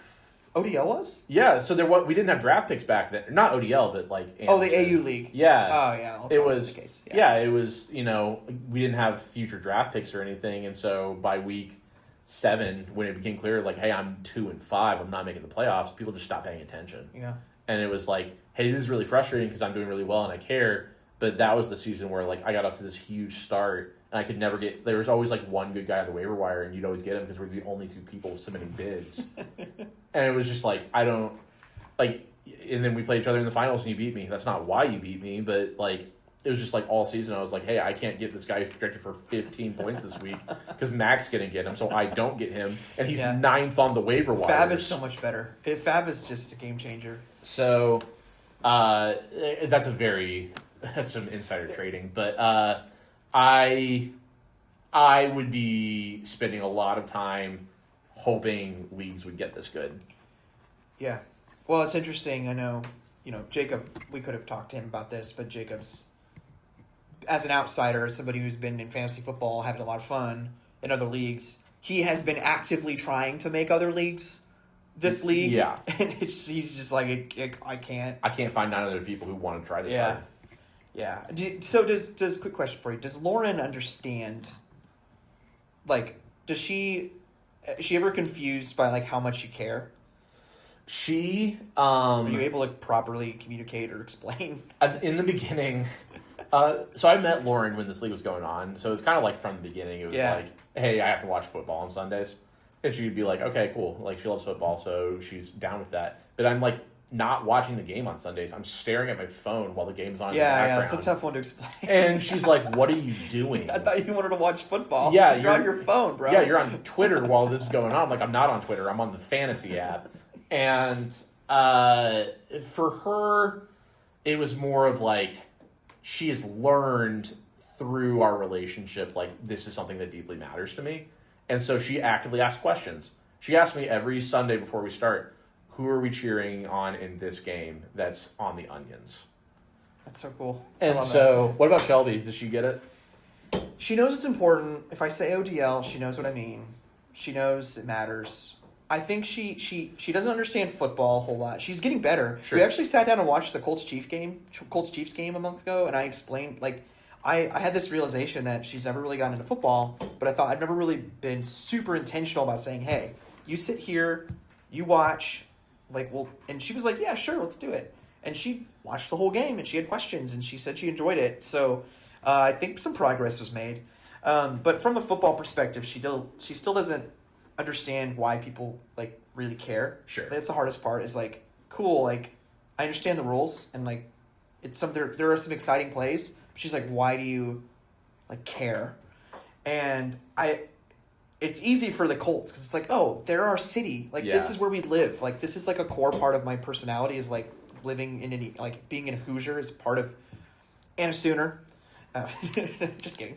ODL was? Yeah, so we didn't have draft picks back then. Not ODL, but, like... Anderson. Oh, the AU League. Yeah. Oh, yeah. It was the case. Yeah, it was, we didn't have future draft picks or anything. And so, by week 7, when it became clear, like, hey, I'm 2-5, I'm not making the playoffs, people just stopped paying attention. Yeah. And it was like, hey, this is really frustrating because I'm doing really well and I care. But that was the season where, like, I got off to this huge start and I could never get... There was always, like, one good guy on the waiver wire and you'd always get him because we're the only 2 people submitting bids. And it was just like, I don't... Like, and then we played each other in the finals and you beat me. That's not why you beat me, but, like, it was just like all season I was like, hey, I can't get this guy who's projected for 15 points this week because Mac's going to get him, so I don't get him. And he's 9th on the waiver wire. Fab is so much better. Fab is just a game changer. So, that's some insider trading, but I would be spending a lot of time hoping leagues would get this good. Yeah. Well, it's interesting. I know, Jacob, we could have talked to him about this, but Jacob's, as an outsider, somebody who's been in fantasy football, having a lot of fun in other leagues, he has been actively trying to make other leagues this league. Yeah. And he's just like, I can't. I can't find 9 other people who want to try this. Yeah. Hard. Yeah. Does quick question for you. Does Lauren understand, is she ever confused by, how much you care? She, Are you able to properly communicate or explain? in the beginning, so I met Lauren when this league was going on, so it's kind of from the beginning. It was like, hey, I have to watch football on Sundays. And she'd be like, okay, cool. She loves football, so she's down with that. But I'm, not watching the game on Sundays. I'm staring at my phone while the game's on in the background. Yeah, it's a tough one to explain. And she's like, what are you doing? I thought you wanted to watch football. Yeah, you're on your phone, bro. Yeah, you're on Twitter while this is going on. I'm not on Twitter. I'm on the fantasy app. And for her, it was more of she has learned through our relationship, this is something that deeply matters to me. And so she actively asks questions. She asks me every Sunday before we start, who are we cheering on in this game that's on the Onions? That's so cool. And so, what about Shelby? Does she get it? She knows it's important. If I say ODL, she knows what I mean. She knows it matters. I think she doesn't understand football a whole lot. She's getting better. Sure. We actually sat down and watched the Colts-Chiefs game a month ago, and I explained, I had this realization that she's never really gotten into football, but I thought I'd never really been super intentional about saying, hey, you sit here, you watch, and she was like, yeah, sure, let's do it. And she watched the whole game, and she had questions, and she said she enjoyed it. So I think some progress was made. But from a football perspective, she still doesn't understand why people, really care. Sure. That's the hardest part is, cool, I understand the rules, and, there are some exciting plays. She's like, why do you, care? And it's easy for the Colts because it's oh, they're our city. This is where we live. This is a core part of my personality is living in any being in Hoosier is part of, and a Sooner. Just kidding.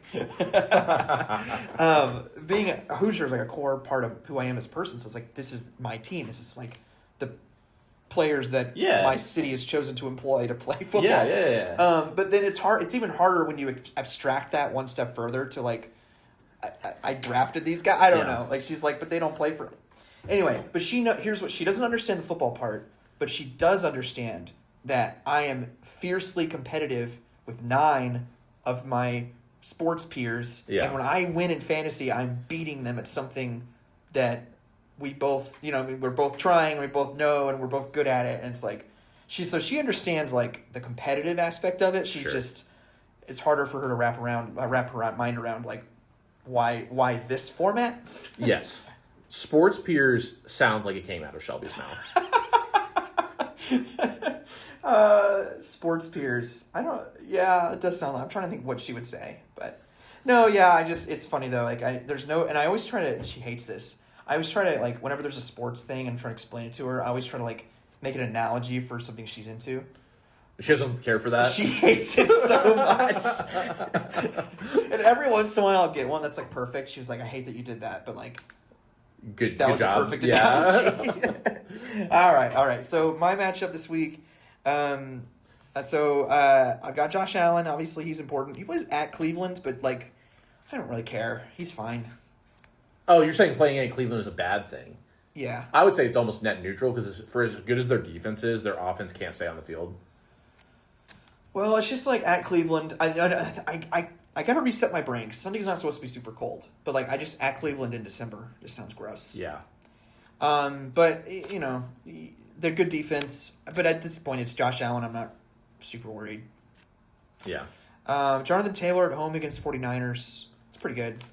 Being a Hoosier is a core part of who I am as a person. So it's this is my team. This is the players that my city has chosen to employ to play football. Yeah. But then it's hard. It's even harder when you abstract that one step further to I drafted these guys. I don't know. She's but they don't play for. Anyway, but here's what she doesn't understand the football part, but she does understand that I am fiercely competitive with 9 of my sports peers, and when I win in fantasy, I'm beating them at something that we both, we're both trying, we both know, and we're both good at it, and it's she understands the competitive aspect of it. She just, it's harder for her to wrap her mind around why this format. Yes, sports peers sounds like it came out of Shelby's mouth. Sports peers. It does sound like, I'm trying to think what she would say, but no, it's funny though. And I always try to, she hates this. I always try to, whenever there's a sports thing and I'm trying to explain it to her, I always try to, make an analogy for something she's into. She doesn't care for that? She hates it so much. And every once in a while I'll get one that's, perfect. She was like, I hate that you did that, but, good was job. A perfect analogy. All right. So, my matchup this week, I've got Josh Allen. Obviously, he's important. He plays at Cleveland, but, I don't really care. He's fine. Oh, you're saying playing at Cleveland is a bad thing? Yeah. I would say it's almost net neutral because for as good as their defense is, their offense can't stay on the field. Well, it's just at Cleveland. I gotta reset my brain because Sunday's not supposed to be super cold. But I just at Cleveland in December just sounds gross. Yeah. But they're good defense. But at this point, it's Josh Allen. I'm not super worried. Yeah. Jonathan Taylor at home against 49ers. It's pretty good.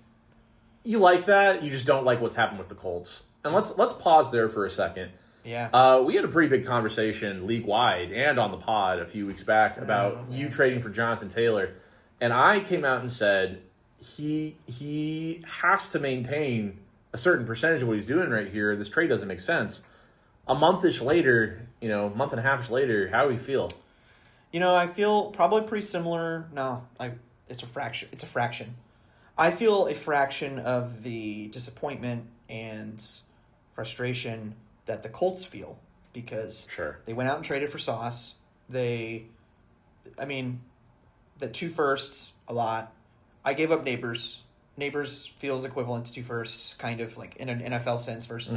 You like that? You just don't like what's happened with the Colts. And let's pause there for a second. Yeah. We had a pretty big conversation league-wide and on the pod a few weeks back about you trading for Jonathan Taylor. And I came out and said he has to maintain a certain percentage of what he's doing right here. This trade doesn't make sense. A month-ish later, month and a half-ish later, how do we feel? I feel probably pretty similar. No, it's a fraction. I feel a fraction of the disappointment and frustration that the Colts feel because Sure. they went out and traded for Sauce. The 2 firsts, a lot. I gave up Neighbors. Neighbors feels equivalent to 2 firsts, kind of like in an NFL sense versus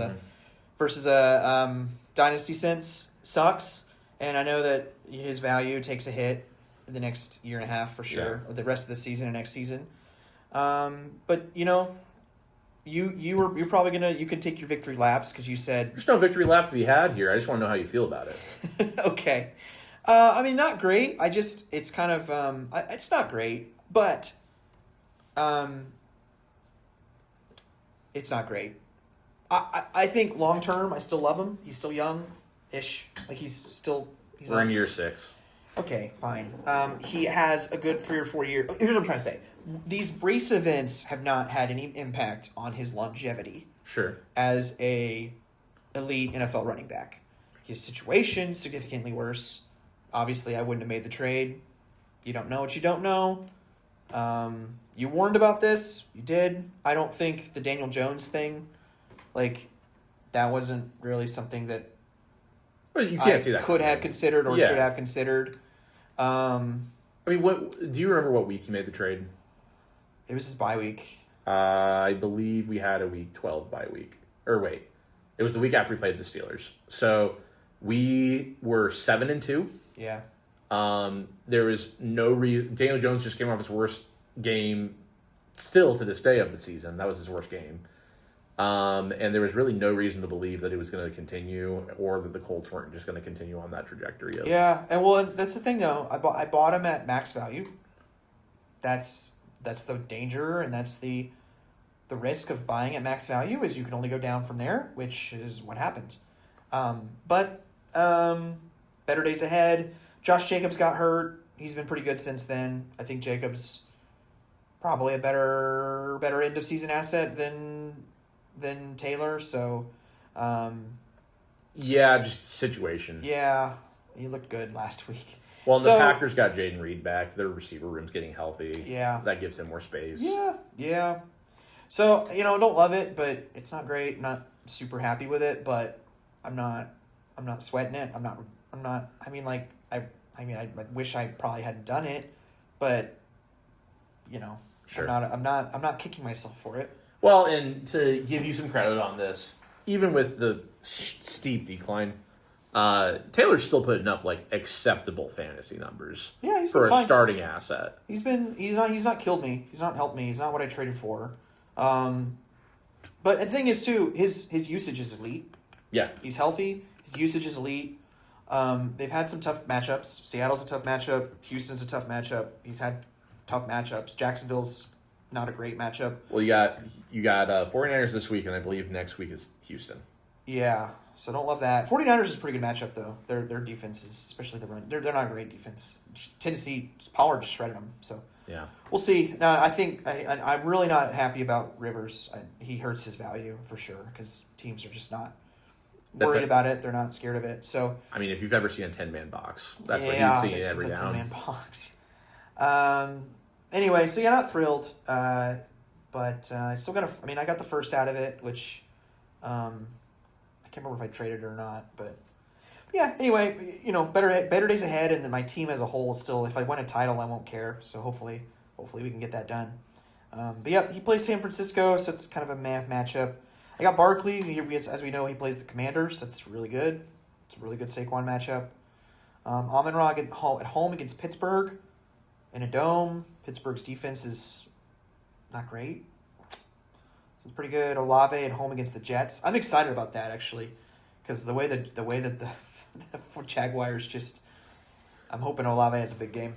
a Dynasty sense. Sucks, and I know that his value takes a hit in the next year and a half for sure, or the rest of the season and next season. But you're probably you could take your victory laps because you said There's no victory lap to be had here. I just want to know how you feel about it. okay. Not great. It's kind of it's not great, but it's not great. I think long term, I still love him. He's still young-ish. Like We're in year 6. Okay, fine. He has a good 3 or 4 years. Here's what I'm trying to say. These race events have not had any impact on his longevity. Sure. As a elite NFL running back. His situation significantly worse. Obviously, I wouldn't have made the trade. You don't know what you don't know. You warned about this. You did. I don't think the Daniel Jones thing, that wasn't really something that Well, you can't see that. could have considered or should have considered. What do you remember what week he made the trade? It was his bye week. I believe we had a week 12 bye week. Or wait, it was the week after we played the Steelers. So we were 7-2. Yeah. There was no reason. Daniel Jones just came off his worst game, still to this day of the season. That was his worst game. And there was really no reason to believe that it was going to continue, or that the Colts weren't just going to continue on that trajectory. Yeah, and that's the thing though. I bought him at max value. That's the danger, and that's the risk of buying at max value is you can only go down from there, which is what happened. But better days ahead. Josh Jacobs got hurt. He's been pretty good since then. I think Jacobs probably a better end of season asset than Taylor. So, yeah, just situation. Yeah, he looked good last week. Well, the Packers got Jaden Reed back. Their receiver room's getting healthy. Yeah, that gives him more space. Yeah. So don't love it, but it's not great. Not super happy with it, but I'm not sweating it. I'm not. I wish I probably hadn't done it, but Sure. I'm not kicking myself for it. Well, and to give you some credit on this, even with the steep decline, Taylor's still putting up acceptable fantasy numbers. Yeah, he's for been a fine. Starting asset. He's not killed me. He's not helped me. He's not what I traded for. But the thing is too, his usage is elite. Yeah, he's healthy. His usage is elite. They've had some tough matchups. Seattle's a tough matchup. Houston's a tough matchup. He's had tough matchups. Jacksonville's not a great matchup. Well, you got 49ers this week, and I believe next week is Houston. Yeah, so don't love that. 49ers is a pretty good matchup, though. Their defense is, especially the run, they're not a great defense. Tennessee, Pollard just shredded them, so yeah. We'll see. Now, I think I'm really not happy about Rivers. He hurts his value for sure because teams are just not worried about it. They're not scared of it. So if you've ever seen a 10-man box, that's what he's seeing every down. 10-man box. Anyway, so not thrilled. But I still got I got the first out of it, which I can't remember if I traded it or not, but yeah. Anyway, better days ahead, and then my team as a whole still. If I win a title, I won't care. So hopefully we can get that done. But yeah, he plays San Francisco, so it's kind of a matchup. I got Barkley. As we know, he plays the Commanders. That's really good. It's a really good Saquon matchup. Amon-Ra at home against Pittsburgh in a dome. Pittsburgh's defense is not great. So it's pretty good. Olave at home against the Jets. I'm excited about that actually, because the way that the Jaguars just, I'm hoping Olave has a big game.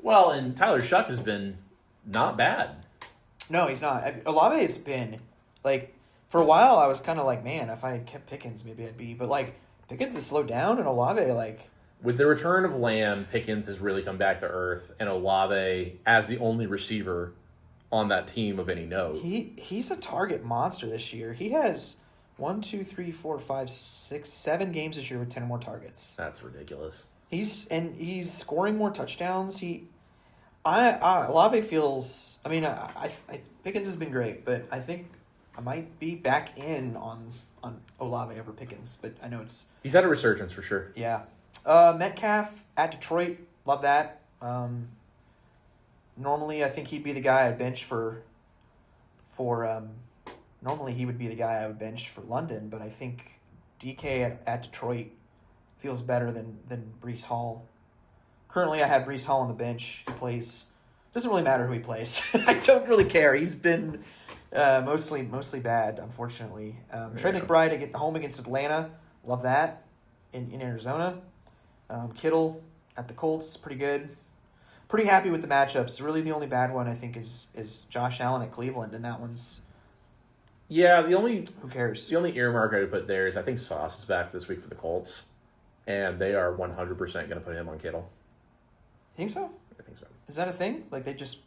Well, and Tyler Shuck has been not bad. No, he's not. Olave has been for a while. I was kind of man, if I had kept Pickens, maybe I'd be. But Pickens has slowed down, and Olave with the return of Lamb, Pickens has really come back to earth, and Olave as the only receiver on that team of any note. He's a target monster this year. He has 1, 2, 3, 4, 5, 6, 7 games this year with 10 or more targets. That's ridiculous. He's scoring more touchdowns. Olave feels. Pickens has been great, but I think I might be back in on Olave over Pickens, but I know it's... He's had a resurgence for sure. Yeah. Metcalf at Detroit. Love that. Normally, I think he'd be the guy I'd bench for normally he would be the guy I would bench for London, but I think DK at Detroit feels better than Breece Hall. Currently, I have Breece Hall on the bench. He plays... Doesn't really matter who he plays. I don't really care. He's been mostly bad, unfortunately. Trey McBride home against Atlanta. Love that in Arizona. Kittle at the Colts, pretty good. Pretty happy with the matchups. Really, the only bad one I think is Josh Allen at Cleveland, and that one's... Yeah, who cares? The only earmark I would put there is I think Sauce is back this week for the Colts, and they are 100% going to put him on Kittle. Think so? I think so. Is that a thing? Like, they just...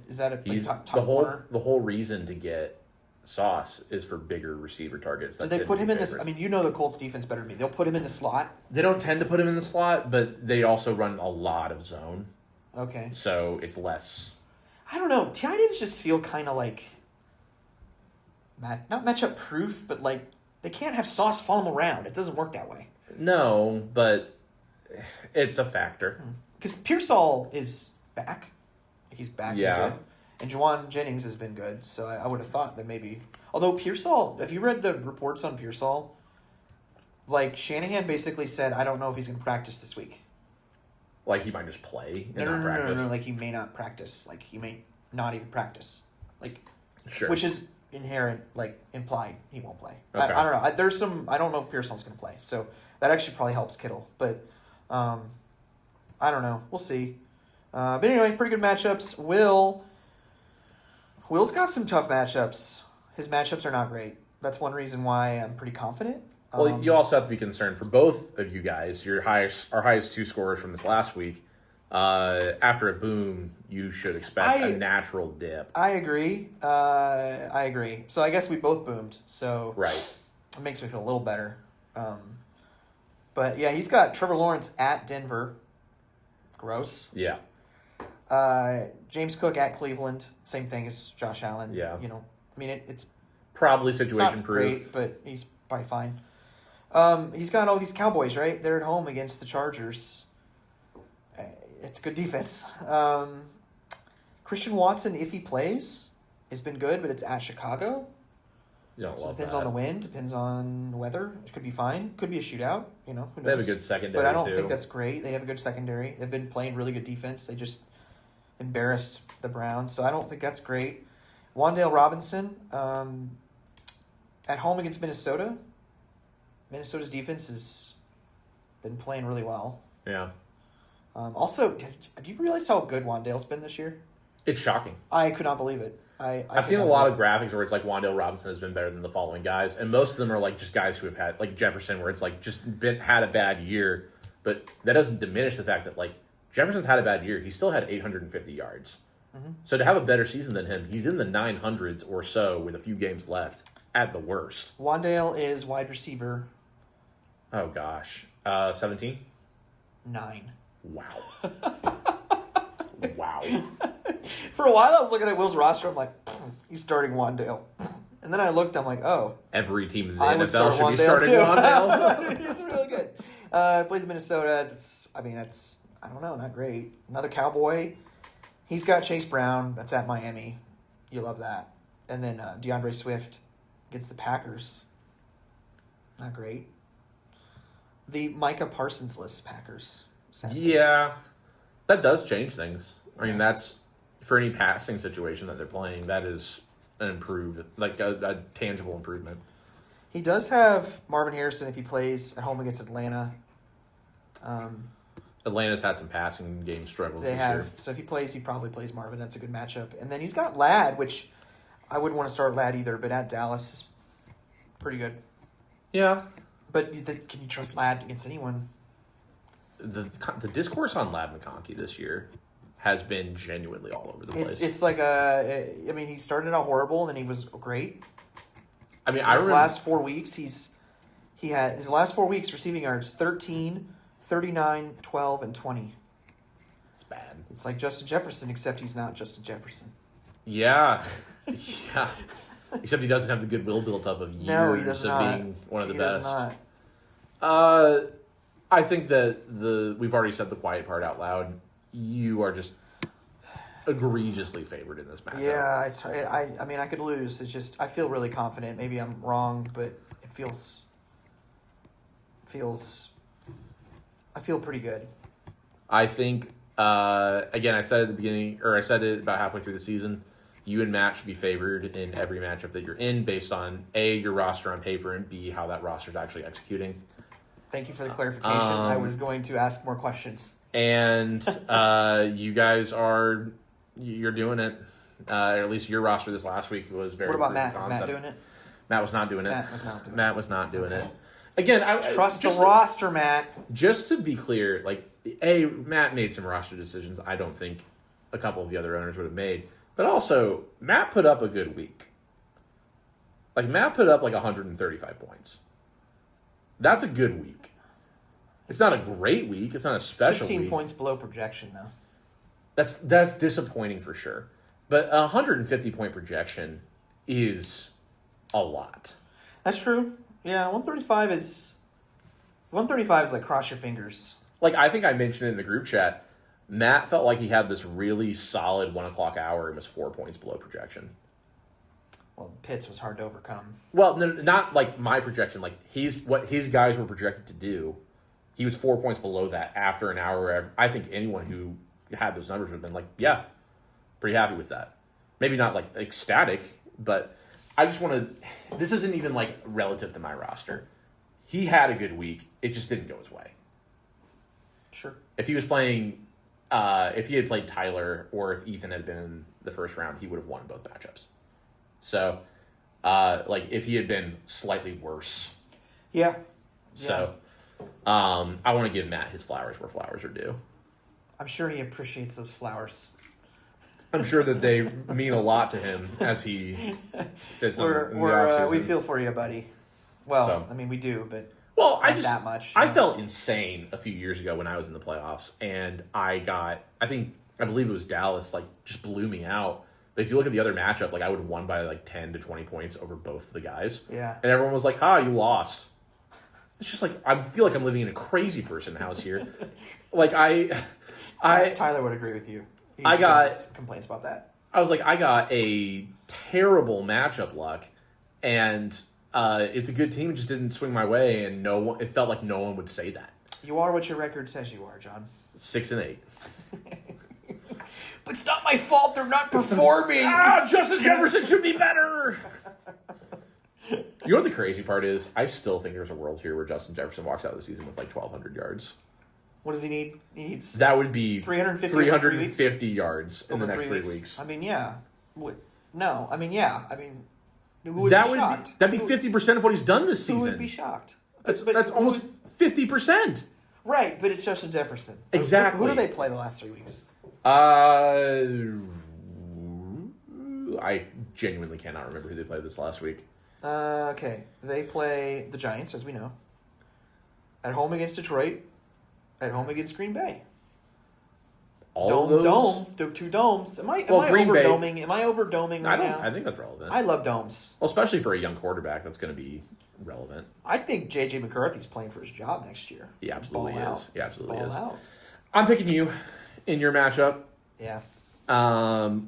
Is that a top corner? The whole reason to get Sauce is for bigger receiver targets. Do they put him in this? I mean, you know the Colts defense better than me. They'll put him in the slot. They don't tend to put him in the slot, but they also run a lot of zone. Okay. So it's less... I don't know. Tight ends just feel kind of like... not matchup proof, but like they can't have Sauce follow him around. It doesn't work that way. No, but it's a factor. Because Pearsall is back. He's back. Yeah. Good. And Juwan Jennings has been good, so I would have thought that maybe... Although Pearsall, have you read the reports on Pearsall? Like, Shanahan basically said, I don't know if he's going to practice this week. Like, he might just play and not practice? No, like, he may not practice. Like, he may not even practice. Like, sure. Which is inherent, like, implied he won't play. Okay. I don't know. I don't know if Pearsall's going to play, so that actually probably helps Kittle. But, I don't know. We'll see. But anyway, pretty good matchups. Will's got some tough matchups. His matchups are not great. That's one reason why I'm pretty confident. Well, you also have to be concerned for both of you guys. Our highest two scorers from this last week. After a boom, you should expect a natural dip. I agree. So I guess we both boomed. So right, it makes me feel a little better. But yeah, he's got Trevor Lawrence at Denver. Gross. Yeah. James Cook at Cleveland. Same thing as Josh Allen. Yeah. You know, I mean, it's probably situation great, proof, but he's probably fine. He's got all these Cowboys, right? They're at home against the Chargers. It's good defense. Christian Watson, if he plays, has been good, but it's at Chicago. You don't so love depends that. on the wind, depends on the weather. It could be fine. Could be a shootout. You know, who knows? They have a good secondary, but I don't too. think that's great. They have a good secondary. They've been playing really good defense. They just embarrassed the Browns, so I don't think that's great. Wan'Dale Robinson at home against Minnesota. Minnesota's defense has been playing really well. Yeah. Also, do you realize how good Wan'Dale's been this year? It's shocking. I could not believe it. I've seen a lot of graphics where it's like Wan'Dale Robinson has been better than the following guys, and most of them are like just guys who have had, like Jefferson, where it's like just had a bad year, but that doesn't diminish the fact that like Jefferson's had a bad year. He still had 850 yards. Mm-hmm. So to have a better season than him, he's in the 900s or so with a few games left at the worst. Wan'Dale is wide receiver. Oh gosh, 17? 9. Wow. Wow. For a while, I was looking at Will's roster. I'm like, he's starting Wan'Dale. And then I looked. I'm like, oh. Every team in the NFL NFL should be starting too. Wan'Dale. He's really good. Plays in Minnesota. I don't know, not great. Another Cowboy. He's got Chase Brown. That's at Miami. You love that. And then DeAndre Swift gets the Packers. Not great. The Micah Parsons-less Packers. Yeah, that does change things. I mean, that's for any passing situation that they're playing. That is an improved, like a tangible improvement. He does have Marvin Harrison if he plays at home against Atlanta. Atlanta's had some passing game struggles They this have. year. So if he plays, he probably plays Marvin. That's a good matchup. And then he's got Ladd, which I wouldn't want to start Ladd either, but at Dallas is pretty good. Yeah. But can you trust Ladd against anyone? The discourse on Ladd McConkey this year has been genuinely all over the place. It's like he started out horrible and then he was great. I mean, his last 4 weeks, he had his last 4 weeks receiving yards 13, 39, 12, and 20. It's bad. It's like Justin Jefferson, except he's not Justin Jefferson. Yeah. Yeah. Except he doesn't have the goodwill built up of years No, he does of not. being one of the He best. does not. I think that we've already said the quiet part out loud. You are just egregiously favored in this matchup. Yeah, I mean, I could lose. It's just I feel really confident. Maybe I'm wrong, but it feels. I feel pretty good. I think. Again, I said at the beginning, or I said it about halfway through the season. You and Matt should be favored in every matchup that you're in, based on A, your roster on paper, and B, how that roster is actually executing. Thank you for the clarification. I was going to ask more questions. And you guys you're doing it. Or at least your roster this last week was very. What about Matt? proof Is of Matt concept. doing it? Matt was not doing it. Matt was not doing it. Again, I Trust the roster, Matt. Just to be clear, Matt made some roster decisions I don't think a couple of the other owners would have made. But also, Matt put up a good week. Matt put up 135 points. That's a good week. It's not a great week. It's not a special 15 week. points below projection, though. That's disappointing for sure. But a 150-point projection is a lot. That's true. Yeah, 135 is like cross your fingers. I think I mentioned it in the group chat. Matt felt like he had this really solid 1 o'clock hour and was 4 points below projection. Well, Pitts was hard to overcome. Well, no, not my projection. What his guys were projected to do. He was 4 points below that after an hour. Where I think anyone who had those numbers would have been yeah, pretty happy with that. Maybe not ecstatic, but I just want to. This isn't even relative to my roster. He had a good week. It just didn't go his way. Sure. If he was playing, if he had played Tyler or if Ethan had been in the first round, he would have won both matchups. So, if he had been slightly worse. Yeah. So, I want to give Matt his flowers where flowers are due. I'm sure he appreciates those flowers. I'm sure that they mean a lot to him as he sits in the offseason. We feel for you, buddy. Well, we do, but not that much. I felt insane a few years ago when I was in the playoffs, and I believe it was Dallas, just blew me out. But if you look at the other matchup, I would have won by 10 to 20 points over both of the guys. Yeah. And everyone was like, you lost. It's just I feel like I'm living in a crazy person house here. Tyler would agree with you. He has complaints about that. I was I got a terrible matchup luck, and it's a good team. It just didn't swing my way, and it felt like no one would say that. You are what your record says you are, John. 6-8. But it's not my fault they're not performing. Justin Jefferson should be better. You know what the crazy part is? I still think there's a world here where Justin Jefferson walks out of the season with 1,200 yards. What does he need? He needs that would be 350 yards in the next 3 weeks. Yeah. No, yeah. Who would that be would shocked? That'd be 50% of what he's done this season. Who would be shocked? That's almost 50%. Right, but it's Justin Jefferson. Exactly. Who do they play the last 3 weeks? I genuinely cannot remember who they played this last week. Okay. They play the Giants, as we know. At home against Detroit. At home against Green Bay. Two domes. Am I overdoming? Am I overdoming right now? I think that's relevant. I love domes. Well, especially for a young quarterback, that's going to be relevant. I think J.J. McCarthy's playing for his job next year. He absolutely is. He absolutely is. Out. I'm picking you in your matchup. Yeah.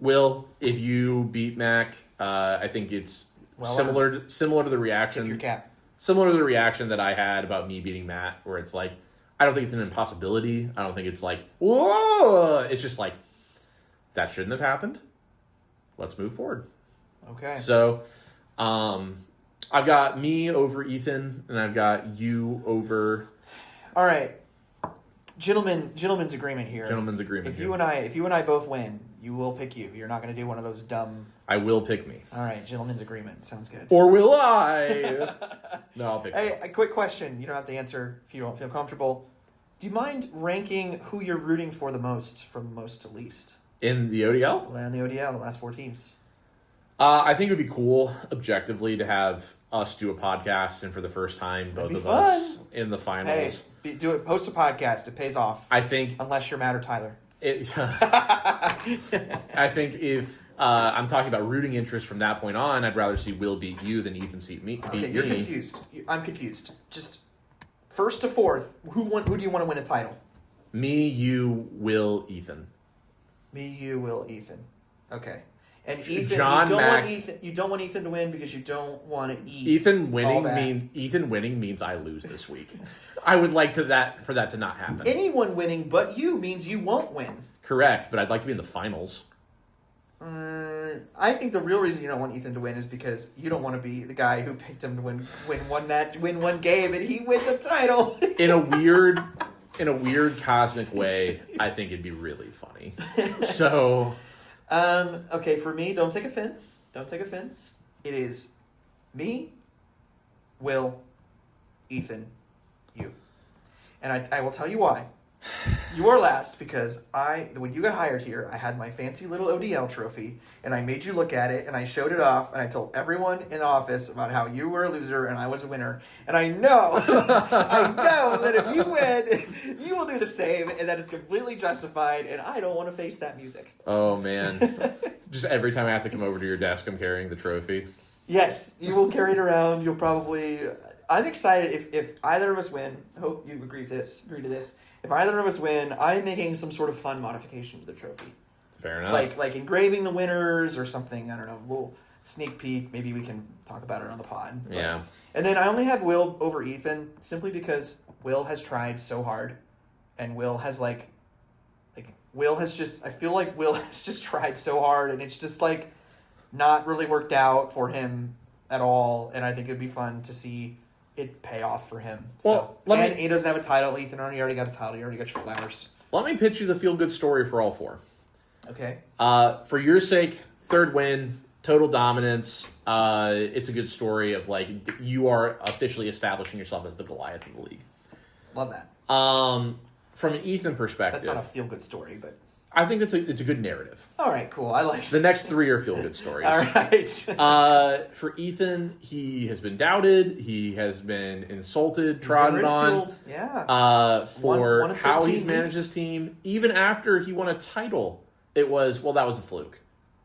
Will, if you beat Mac, I think it's similar to the reaction. Tip your cap. Similar to the reaction that I had about me beating Matt, where it's I don't think it's an impossibility. I don't think it's whoa. It's just that shouldn't have happened. Let's move forward. Okay. So, I've got me over Ethan, and I've got you over. All right, gentlemen's agreement here. Gentlemen's agreement. If you and I both win, you will pick you. You're not going to do one of those dumb. I will pick me. All right, gentlemen's agreement sounds good. Or will I? No, I'll pick. Hey, a quick question. You don't have to answer if you don't feel comfortable. Do you mind ranking who you're rooting for the most, from most to least? In the ODL? Well, in the ODL, the last 4 teams. I think it would be cool, objectively, to have us do a podcast, and for the first time, both of us in the finals. Hey, do it. Post a podcast. It pays off. I think, unless you're Matt or Tyler. I think if I'm talking about rooting interest from that point on, I'd rather see Will beat you than Ethan beat me. Okay, you're confused. I'm confused. Just first to fourth, who do you want to win a title? Me, you, Will, Ethan. Me, you, Will, Ethan. Okay. And Ethan, John Mack. You don't want Ethan to win because you don't want to eat. Ethan winning means I lose this week. I would like for that to not happen. Anyone winning but you means you won't win. Correct, but I'd like to be in the finals. I think the real reason you don't want Ethan to win is because you don't want to be the guy who picked him to win one game and he wins a title. In a weird cosmic way, I think it'd be really funny. So. Okay, for me, don't take offense. Don't take offense. It is me, Will, Ethan, you. And I will tell you why. You are last because when you got hired here, I had my fancy little ODL trophy, and I made you look at it, and I showed it off, and I told everyone in the office about how you were a loser and I was a winner. And I know that if you win, you will do the same, and that is completely justified, and I don't want to face that music. Oh, man. Just every time I have to come over to your desk, I'm carrying the trophy. Yes, you will carry it around. You'll probably... I'm excited if either of us win. I hope you agree to this. If either of us win, I'm making some sort of fun modification to the trophy. Fair enough. Like engraving the winners or something. I don't know. A little sneak peek. Maybe we can talk about it on the pod. Yeah. And then I only have Will over Ethan simply because Will has tried so hard, and Will has I feel like Will has just tried so hard, and it's just like not really worked out for him at all. And I think it'd be fun to see it pay off for him. Well, he doesn't have a title. Ethan already got a title. You already got your flowers. Let me pitch you the feel-good story for all four. Okay. For your sake, third win, total dominance. It's a good story of you are officially establishing yourself as the Goliath of the league. Love that. From an Ethan perspective, that's not a feel-good story, but I think it's a good narrative. All right, cool. I like it. The next three are feel-good stories. All right. For Ethan, he has been doubted. He has been insulted, trodden on. Yeah. For how he's beats. managed his team. Even after he won a title, it was, that was a fluke.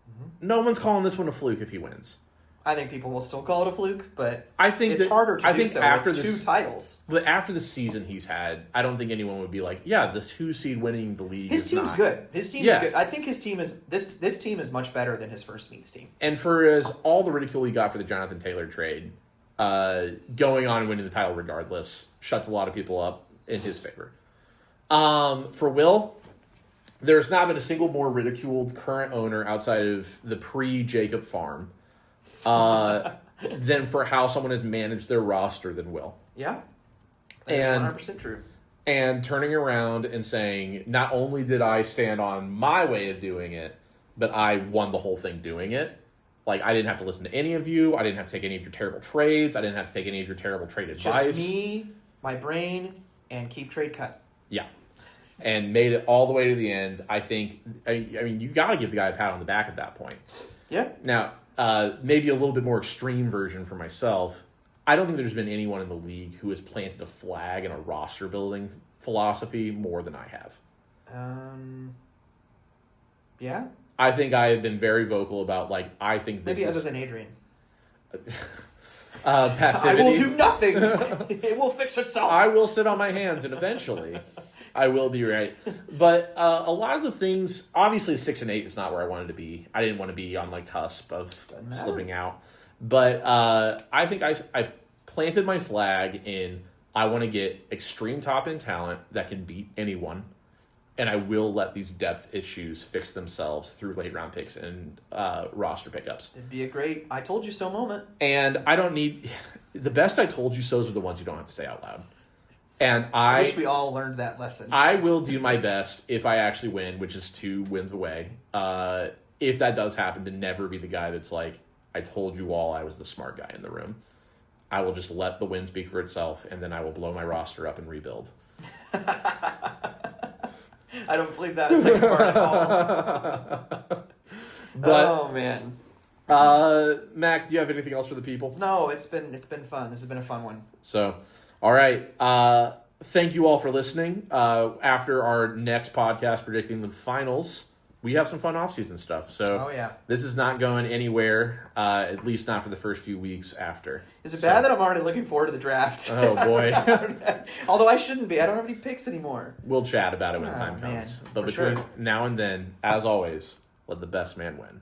Mm-hmm. No one's calling this one a fluke if he wins. I think people will still call it a fluke, but I think it's harder to do so after with 2 titles. But after the season he's had, I don't think anyone would be like, yeah, the 2 seed winning the league His team's good. His team's good. I think his team is this team is much better than his first meets team. And for all the ridicule he got for the Jonathan Taylor trade, going on and winning the title regardless shuts a lot of people up in his favor. For Will, there's not been a single more ridiculed current owner outside of the pre-Jacob farm than for how someone has managed their roster than Will. Yeah. That's 100% true. And turning around and saying, not only did I stand on my way of doing it, but I won the whole thing doing it. I didn't have to listen to any of you. I didn't have to take any of your terrible trades. I didn't have to take any of your terrible trade advice. Just me, my brain, and keep trade cut. Yeah. And made it all the way to the end. I think, you got to give the guy a pat on the back at that point. Yeah. Now, maybe a little bit more extreme version for myself. I don't think there's been anyone in the league who has planted a flag in a roster building philosophy more than I have. Yeah. I think I have been very vocal about I think this maybe other than Adrian. Passivity. I will do nothing. It will fix itself. I will sit on my hands and eventually I will be right. But a lot of the things, obviously 6 and 8 is not where I wanted to be. I didn't want to be on cusp of slipping out. But I think I planted my flag in I want to get extreme top end talent that can beat anyone. And I will let these depth issues fix themselves through late round picks and roster pickups. It'd be a great I told you so moment. And I don't need the best I told you so's are the ones you don't have to say out loud. And I wish we all learned that lesson. I will do my best if I actually win, which is 2 wins away. If that does happen, to never be the guy that's I told you all I was the smart guy in the room. I will just let the win speak for itself, and then I will blow my roster up and rebuild. I don't believe that second part at all. Oh man. Mac, do you have anything else for the people? No, it's been fun. This has been a fun one. So, all right. thank you all for listening. After our next podcast predicting the finals, we have some fun off-season stuff. So this is not going anywhere, at least not for the first few weeks after. Is it bad that I'm already looking forward to the draft? Oh, boy. Although I shouldn't be. I don't have any picks anymore. We'll chat about it when the time comes. Man, but between now and then, as always, let the best man win.